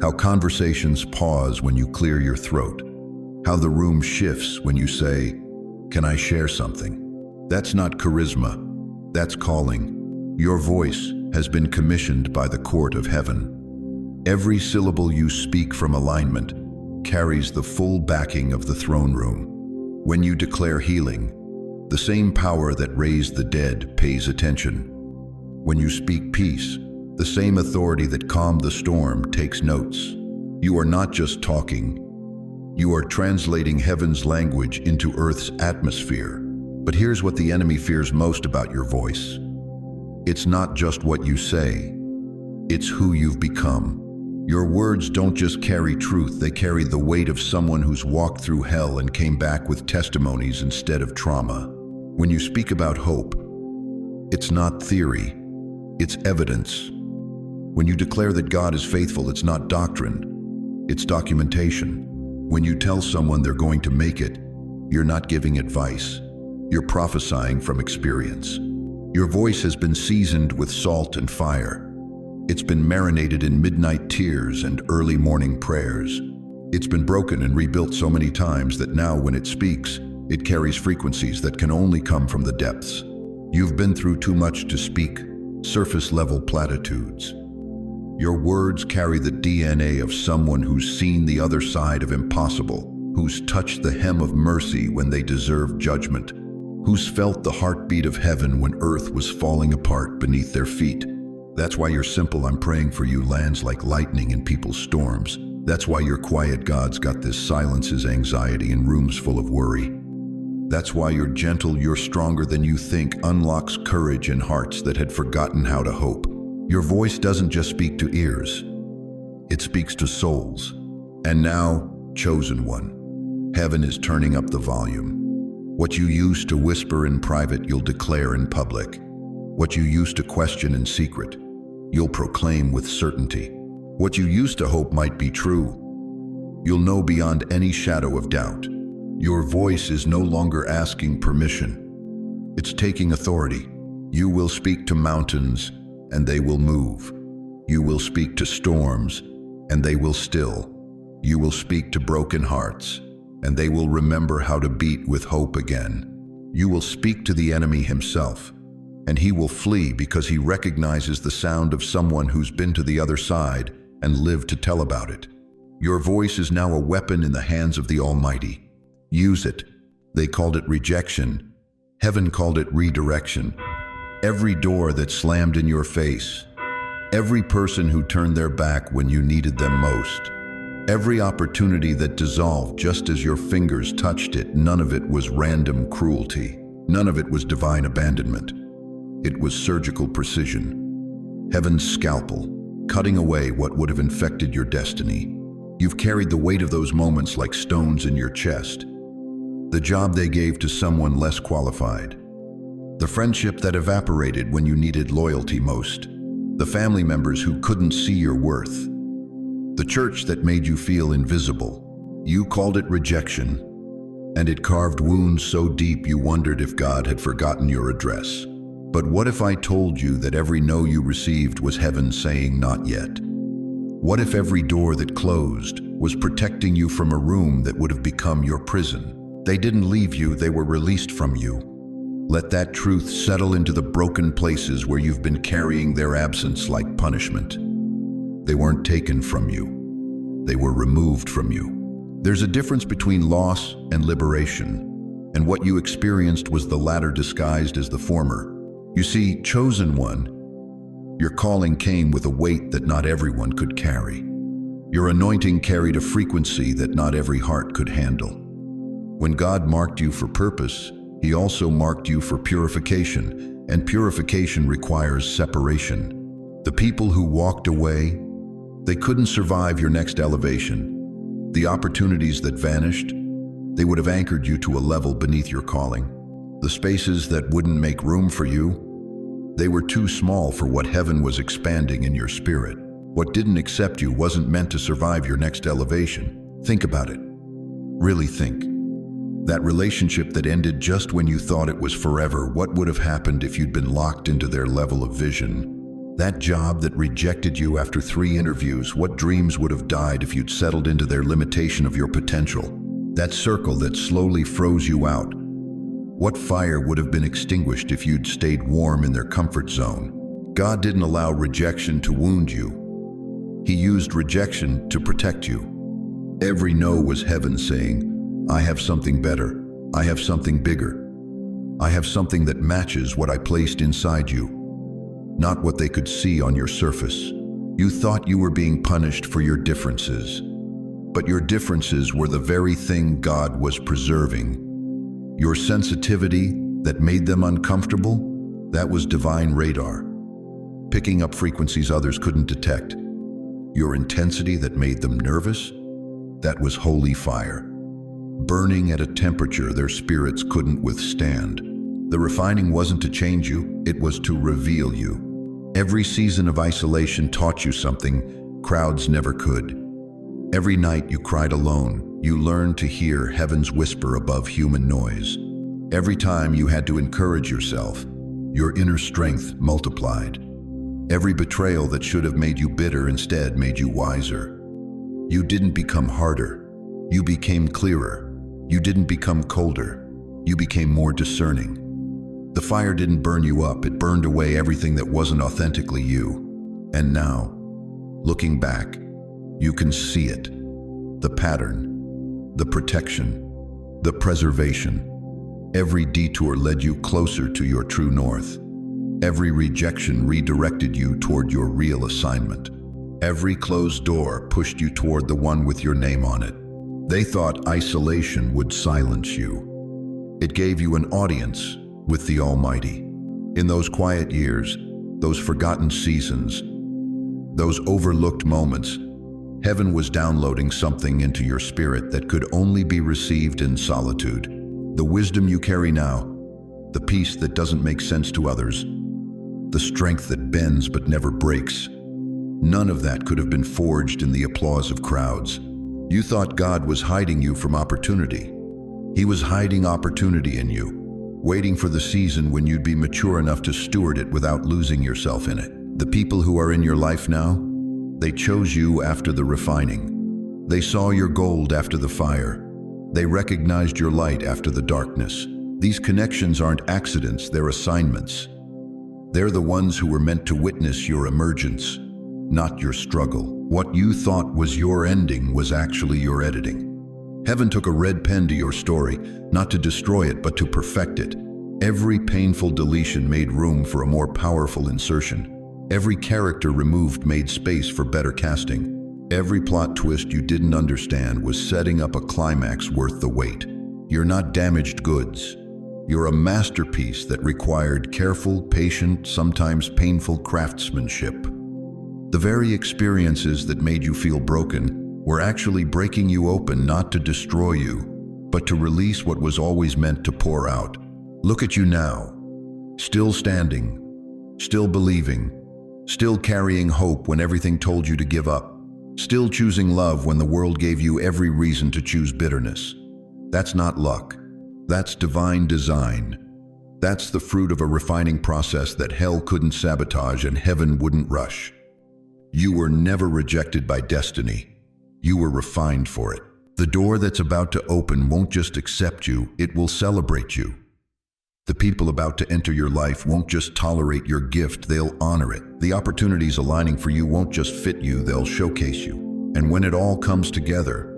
How conversations pause when you clear your throat. How the room shifts when you say, "Can I share something?" That's not charisma. That's calling. Your voice has been commissioned by the court of heaven. Every syllable you speak from alignment carries the full backing of the throne room. When you declare healing, the same power that raised the dead pays attention. When you speak peace, the same authority that calmed the storm takes notes. You are not just talking, you are translating heaven's language into earth's atmosphere. But here's what the enemy fears most about your voice. It's not just what you say, it's who you've become. Your words don't just carry truth, they carry the weight of someone who's walked through hell and came back with testimonies instead of trauma. When you speak about hope, it's not theory, it's evidence. When you declare that God is faithful, it's not doctrine, it's documentation. When you tell someone they're going to make it, you're not giving advice, you're prophesying from experience. Your voice has been seasoned with salt and fire. It's been marinated in midnight tears and early morning prayers. It's been broken and rebuilt so many times that now when it speaks, it carries frequencies that can only come from the depths. You've been through too much to speak surface-level platitudes. Your words carry the DNA of someone who's seen the other side of impossible, who's touched the hem of mercy when they deserved judgment, who's felt the heartbeat of heaven when earth was falling apart beneath their feet. That's why your simple "I'm praying for you" lands like lightning in people's storms. That's why your quiet "God's got this" silences anxiety in rooms full of worry. That's why your gentle "you're stronger than you think" unlocks courage in hearts that had forgotten how to hope. Your voice doesn't just speak to ears, it speaks to souls. And now, chosen one, heaven is turning up the volume. What you used to whisper in private, you'll declare in public. What you used to question in secret, you'll proclaim with certainty. What you used to hope might be true, you'll know beyond any shadow of doubt. Your voice is no longer asking permission, it's taking authority. You will speak to mountains, and they will move. You will speak to storms, and they will still. You will speak to broken hearts, and they will remember how to beat with hope again. You will speak to the enemy himself, and he will flee because he recognizes the sound of someone who's been to the other side and lived to tell about it. Your voice is now a weapon in the hands of the Almighty. Use it. They called it rejection. Heaven called it redirection. Every door that slammed in your face, every person who turned their back when you needed them most, every opportunity that dissolved just as your fingers touched it, none of it was random cruelty. None of it was divine abandonment. It was surgical precision. Heaven's scalpel, cutting away what would have infected your destiny. You've carried the weight of those moments like stones in your chest. The job they gave to someone less qualified. The friendship that evaporated when you needed loyalty most. The family members who couldn't see your worth. The church that made you feel invisible. You called it rejection, and it carved wounds so deep you wondered if God had forgotten your address. But what if I told you that every no you received was heaven saying not yet? What if every door that closed was protecting you from a room that would have become your prison? They didn't leave you, they were released from you. Let that truth settle into the broken places where you've been carrying their absence like punishment. They weren't taken from you, they were removed from you. There's a difference between loss and liberation, and what you experienced was the latter disguised as the former. You see, chosen one, your calling came with a weight that not everyone could carry. Your anointing carried a frequency that not every heart could handle. When God marked you for purpose, He also marked you for purification, and purification requires separation. The people who walked away, they couldn't survive your next elevation. The opportunities that vanished, they would have anchored you to a level beneath your calling. The spaces that wouldn't make room for you, they were too small for what heaven was expanding in your spirit. What didn't accept you wasn't meant to survive your next elevation. Think about it. Really think. That relationship that ended just when you thought it was forever, what would have happened if you'd been locked into their level of vision? That job that rejected you after 3 interviews, what dreams would have died if you'd settled into their limitation of your potential? That circle that slowly froze you out, what fire would have been extinguished if you'd stayed warm in their comfort zone? God didn't allow rejection to wound you. He used rejection to protect you. Every no was heaven saying, I have something better. I have something bigger. I have something that matches what I placed inside you. not what they could see on your surface. You thought you were being punished for your differences, but your differences were the very thing God was preserving. Your sensitivity that made them uncomfortable, that was divine radar, picking up frequencies others couldn't detect. Your intensity that made them nervous, that was holy fire, burning at a temperature their spirits couldn't withstand. The refining wasn't to change you, it was to reveal you. Every season of isolation taught you something crowds never could. Every night you cried alone, you learned to hear heaven's whisper above human noise. Every time you had to encourage yourself, your inner strength multiplied. Every betrayal that should have made you bitter instead made you wiser. You didn't become harder, you became clearer. You didn't become colder, you became more discerning. The fire didn't burn you up, it burned away everything that wasn't authentically you. And now, looking back, you can see it. The pattern, the protection, the preservation. Every detour led you closer to your true north. Every rejection redirected you toward your real assignment. Every closed door pushed you toward the one with your name on it. They thought isolation would silence you. It gave you an audience with the Almighty. In those quiet years, those forgotten seasons, those overlooked moments, heaven was downloading something into your spirit that could only be received in solitude. The wisdom you carry now, the peace that doesn't make sense to others, the strength that bends but never breaks. None of that could have been forged in the applause of crowds. You thought God was hiding you from opportunity. He was hiding opportunity in you, waiting for the season when you'd be mature enough to steward it without losing yourself in it. The people who are in your life now, they chose you after the refining. They saw your gold after the fire. They recognized your light after the darkness. These connections aren't accidents, they're assignments. They're the ones who were meant to witness your emergence, not your struggle. What you thought was your ending was actually your editing. Heaven took a red pen to your story, not to destroy it, but to perfect it. Every painful deletion made room for a more powerful insertion. Every character removed made space for better casting. Every plot twist you didn't understand was setting up a climax worth the wait. You're not damaged goods. You're a masterpiece that required careful, patient, sometimes painful craftsmanship. The very experiences that made you feel broken were actually breaking you open, not to destroy you, but to release what was always meant to pour out. Look at you now, still standing, still believing, still carrying hope when everything told you to give up, still choosing love when the world gave you every reason to choose bitterness. That's not luck. That's divine design. That's the fruit of a refining process that hell couldn't sabotage and heaven wouldn't rush. You were never rejected by destiny. You were refined for it. The door that's about to open won't just accept you, it will celebrate you. The people about to enter your life won't just tolerate your gift, they'll honor it. The opportunities aligning for you won't just fit you, they'll showcase you. And when it all comes together,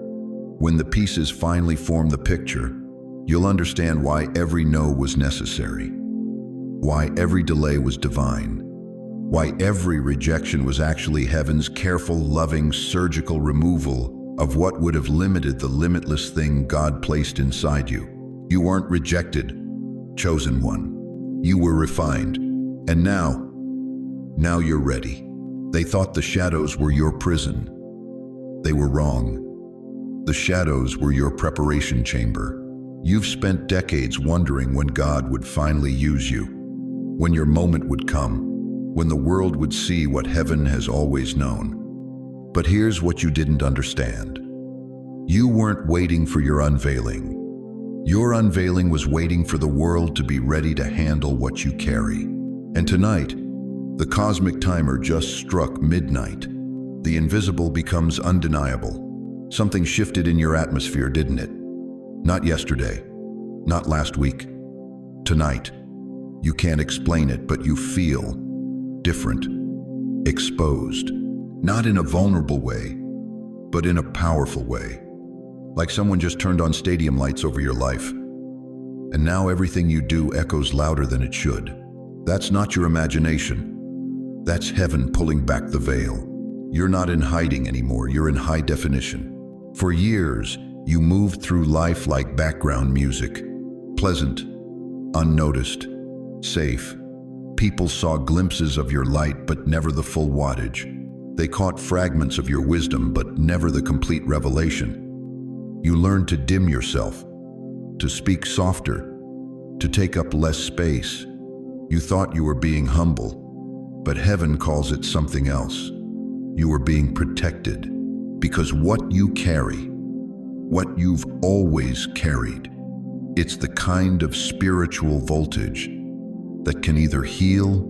when the pieces finally form the picture, you'll understand why every no was necessary, why every delay was divine, why every rejection was actually heaven's careful, loving, surgical removal of what would have limited the limitless thing God placed inside you. You weren't rejected, chosen one. You were refined. And now you're ready. They thought the shadows were your prison. They were wrong. The shadows were your preparation chamber. You've spent decades wondering when God would finally use you, when your moment would come, when the world would see what heaven has always known. But here's what you didn't understand. You weren't waiting for your unveiling. Your unveiling was waiting for the world to be ready to handle what you carry. And tonight, the cosmic timer just struck midnight. The invisible becomes undeniable. Something shifted in your atmosphere, didn't it? Not yesterday, not last week. Tonight, you can't explain it, but you feel different, exposed. Not in a vulnerable way, but in a powerful way. Like someone just turned on stadium lights over your life. And now everything you do echoes louder than it should. That's not your imagination. That's heaven pulling back the veil. You're not in hiding anymore, you're in high definition. For years, you moved through life like background music. Pleasant, unnoticed, safe. People saw glimpses of your light, but never the full wattage. They caught fragments of your wisdom, but never the complete revelation. You learned to dim yourself, to speak softer, to take up less space. You thought you were being humble, but heaven calls it something else. You were being protected, because what you carry, what you've always carried, it's the kind of spiritual voltage that can either heal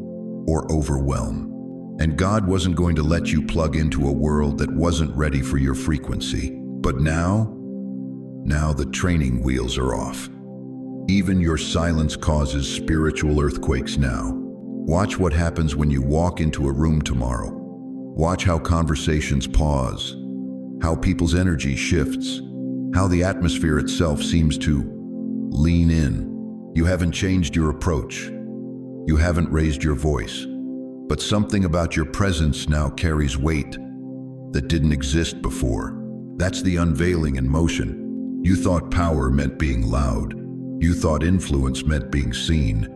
or overwhelm. And God wasn't going to let you plug into a world that wasn't ready for your frequency. But now the training wheels are off. Even your silence causes spiritual earthquakes now. Watch what happens when you walk into a room tomorrow. Watch how conversations pause, how people's energy shifts, how the atmosphere itself seems to lean in. You haven't changed your approach. You haven't raised your voice. But something about your presence now carries weight that didn't exist before. That's the unveiling in motion. You thought power meant being loud. You thought influence meant being seen.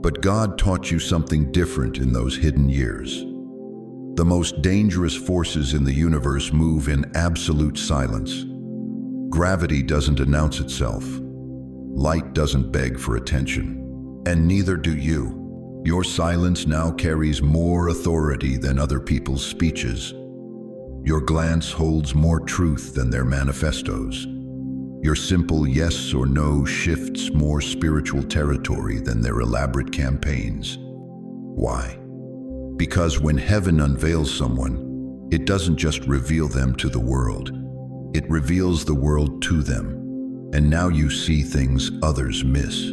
But God taught you something different in those hidden years. The most dangerous forces in the universe move in absolute silence. Gravity doesn't announce itself. Light doesn't beg for attention. And neither do you. Your silence now carries more authority than other people's speeches. Your glance holds more truth than their manifestos. Your simple yes or no shifts more spiritual territory than their elaborate campaigns. Why? Because when heaven unveils someone, it doesn't just reveal them to the world. It reveals the world to them. And now you see things others miss.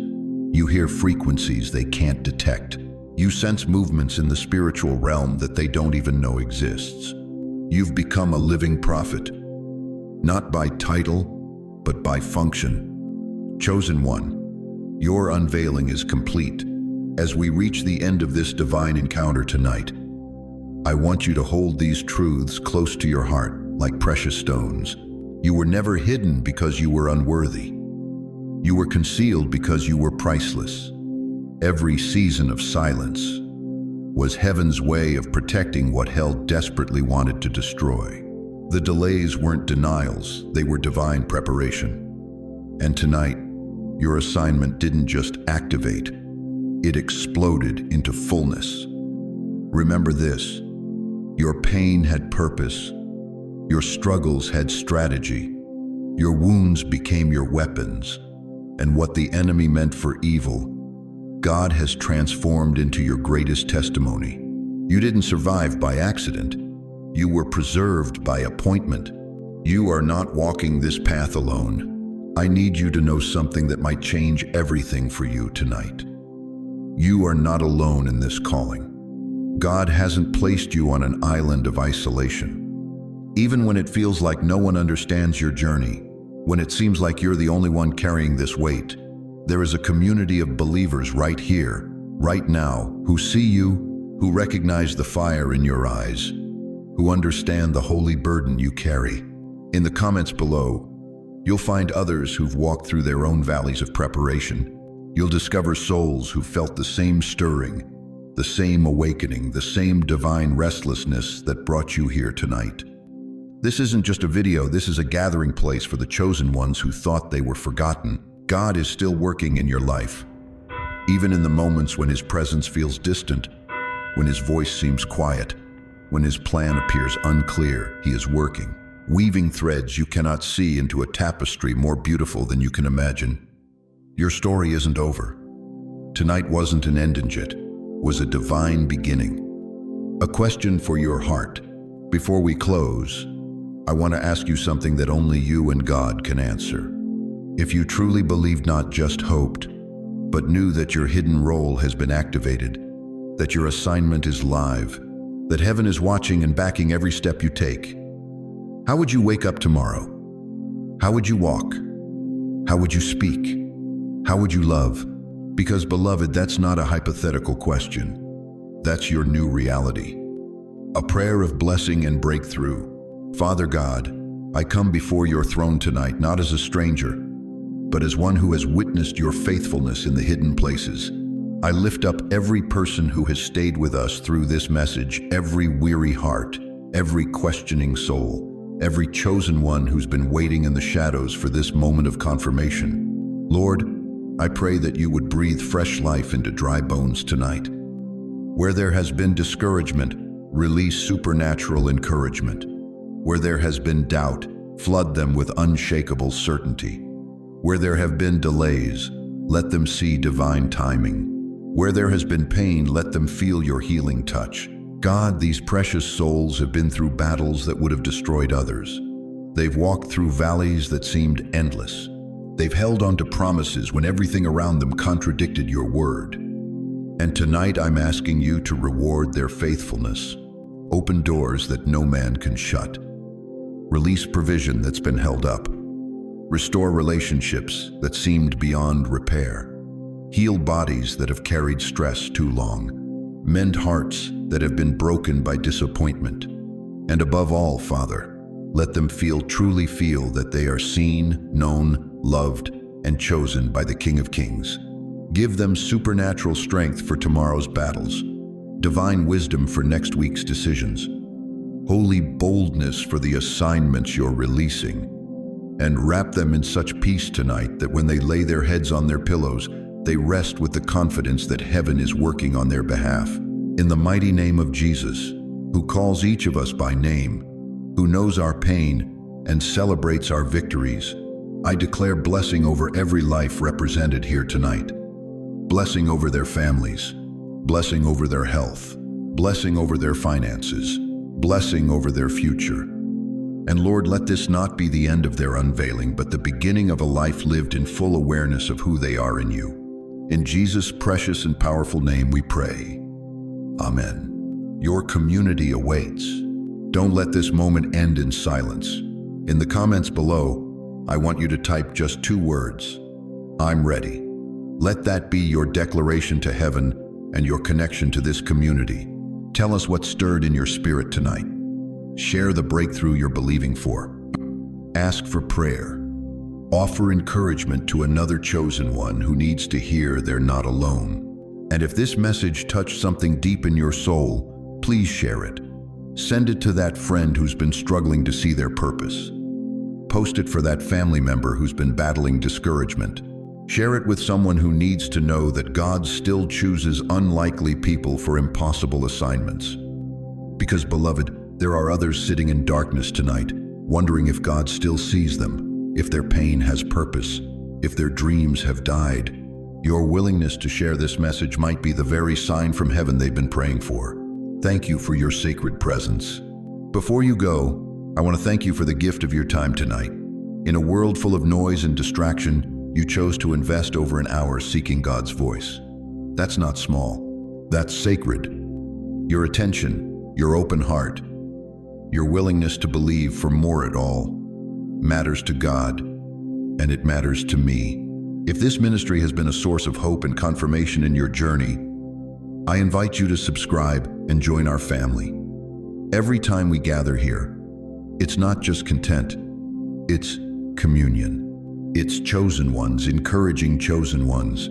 You hear frequencies they can't detect. You sense movements in the spiritual realm that they don't even know exists. You've become a living prophet, not by title, but by function. Chosen one, your unveiling is complete. As we reach the end of this divine encounter tonight, I want you to hold these truths close to your heart like precious stones. You were never hidden because you were unworthy. You were concealed because you were priceless. Every season of silence was heaven's way of protecting what hell desperately wanted to destroy. The delays weren't denials, they were divine preparation. And tonight, your assignment didn't just activate, it exploded into fullness. Remember this, your pain had purpose, your struggles had strategy, your wounds became your weapons, and what the enemy meant for evil, God has transformed into your greatest testimony. You didn't survive by accident. You were preserved by appointment. You are not walking this path alone. I need you to know something that might change everything for you tonight. You are not alone in this calling. God hasn't placed you on an island of isolation. Even when it feels like no one understands your journey, when it seems like you're the only one carrying this weight, there is a community of believers right here, right now, who see you, who recognize the fire in your eyes, who understand the holy burden you carry. In the comments below, you'll find others who've walked through their own valleys of preparation. You'll discover souls who felt the same stirring, the same awakening, the same divine restlessness that brought you here tonight. This isn't just a video, this is a gathering place for the chosen ones who thought they were forgotten. God is still working in your life. Even in the moments when His presence feels distant, when His voice seems quiet, when His plan appears unclear, He is working, weaving threads you cannot see into a tapestry more beautiful than you can imagine. Your story isn't over. Tonight wasn't an end in it, was a divine beginning. A question for your heart. Before we close, I want to ask you something that only you and God can answer. If you truly believed, not just hoped, but knew that your hidden role has been activated, that your assignment is live, that heaven is watching and backing every step you take, how would you wake up tomorrow? How would you walk? How would you speak? How would you love? Because, beloved, that's not a hypothetical question. That's your new reality. A prayer of blessing and breakthrough. Father God, I come before your throne tonight not as a stranger, but as one who has witnessed your faithfulness in the hidden places. I lift up every person who has stayed with us through this message, every weary heart, every questioning soul, every chosen one who's been waiting in the shadows for this moment of confirmation. Lord, I pray that you would breathe fresh life into dry bones tonight. Where there has been discouragement, release supernatural encouragement. Where there has been doubt, flood them with unshakable certainty. Where there have been delays, let them see divine timing. Where there has been pain, let them feel your healing touch. God, these precious souls have been through battles that would have destroyed others. They've walked through valleys that seemed endless. They've held on to promises when everything around them contradicted your word. And tonight I'm asking you to reward their faithfulness. Open doors that no man can shut. Release provision that's been held up. Restore relationships that seemed beyond repair. Heal bodies that have carried stress too long. Mend hearts that have been broken by disappointment. And above all, Father, let them truly feel that they are seen, known, loved, and chosen by the King of Kings. Give them supernatural strength for tomorrow's battles, divine wisdom for next week's decisions, holy boldness for the assignments you're releasing, and wrap them in such peace tonight that when they lay their heads on their pillows, they rest with the confidence that heaven is working on their behalf. In the mighty name of Jesus, who calls each of us by name, who knows our pain and celebrates our victories, I declare blessing over every life represented here tonight. Blessing over their families, blessing over their health, blessing over their finances, blessing over their future. And Lord, let this not be the end of their unveiling, but the beginning of a life lived in full awareness of who they are in you. In Jesus' precious and powerful name we pray. Amen. Your community awaits. Don't let this moment end in silence. In the comments below, I want you to type just 2 words. I'm ready. Let that be your declaration to heaven and your connection to this community. Tell us what stirred in your spirit tonight. Share the breakthrough you're believing for. Ask for prayer. Offer encouragement to another chosen one who needs to hear they're not alone. And if this message touched something deep in your soul, please share it. Send it to that friend who's been struggling to see their purpose. Post it for that family member who's been battling discouragement. Share it with someone who needs to know that God still chooses unlikely people for impossible assignments. Because, beloved, there are others sitting in darkness tonight, wondering if God still sees them, if their pain has purpose, if their dreams have died. Your willingness to share this message might be the very sign from heaven they've been praying for. Thank you for your sacred presence. Before you go, I want to thank you for the gift of your time tonight. In a world full of noise and distraction, you chose to invest over an hour seeking God's voice. That's not small. That's sacred. Your attention, your open heart, your willingness to believe for more at all matters to God, and it matters to me. If this ministry has been a source of hope and confirmation in your journey, I invite you to subscribe and join our family. Every time we gather here, it's not just content, it's communion. It's chosen ones encouraging chosen ones.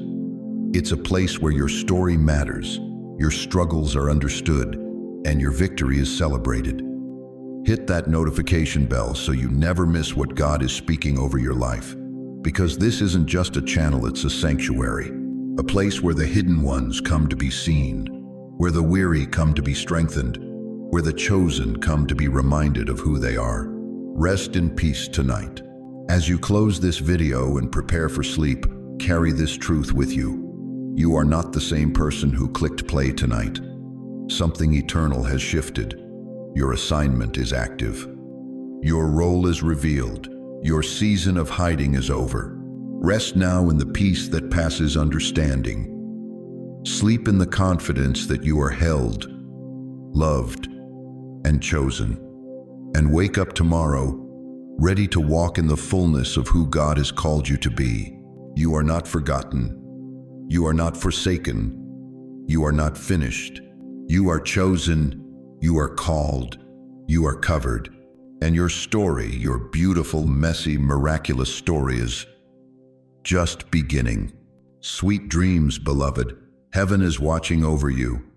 It's a place where your story matters, your struggles are understood, and your victory is celebrated. Hit that notification bell so you never miss what God is speaking over your life. Because this isn't just a channel, it's a sanctuary. A place where the hidden ones come to be seen, where the weary come to be strengthened, where the chosen come to be reminded of who they are. Rest in peace tonight. As you close this video and prepare for sleep, carry this truth with you. You are not the same person who clicked play tonight. Something eternal has shifted. Your assignment is active. Your role is revealed. Your season of hiding is over. Rest now in the peace that passes understanding. Sleep in the confidence that you are held, loved, and chosen. And wake up tomorrow, ready to walk in the fullness of who God has called you to be. You are not forgotten. You are not forsaken. You are not finished. You are chosen, you are called, you are covered, and your story, your beautiful, messy, miraculous story is just beginning. Sweet dreams, beloved. Heaven is watching over you,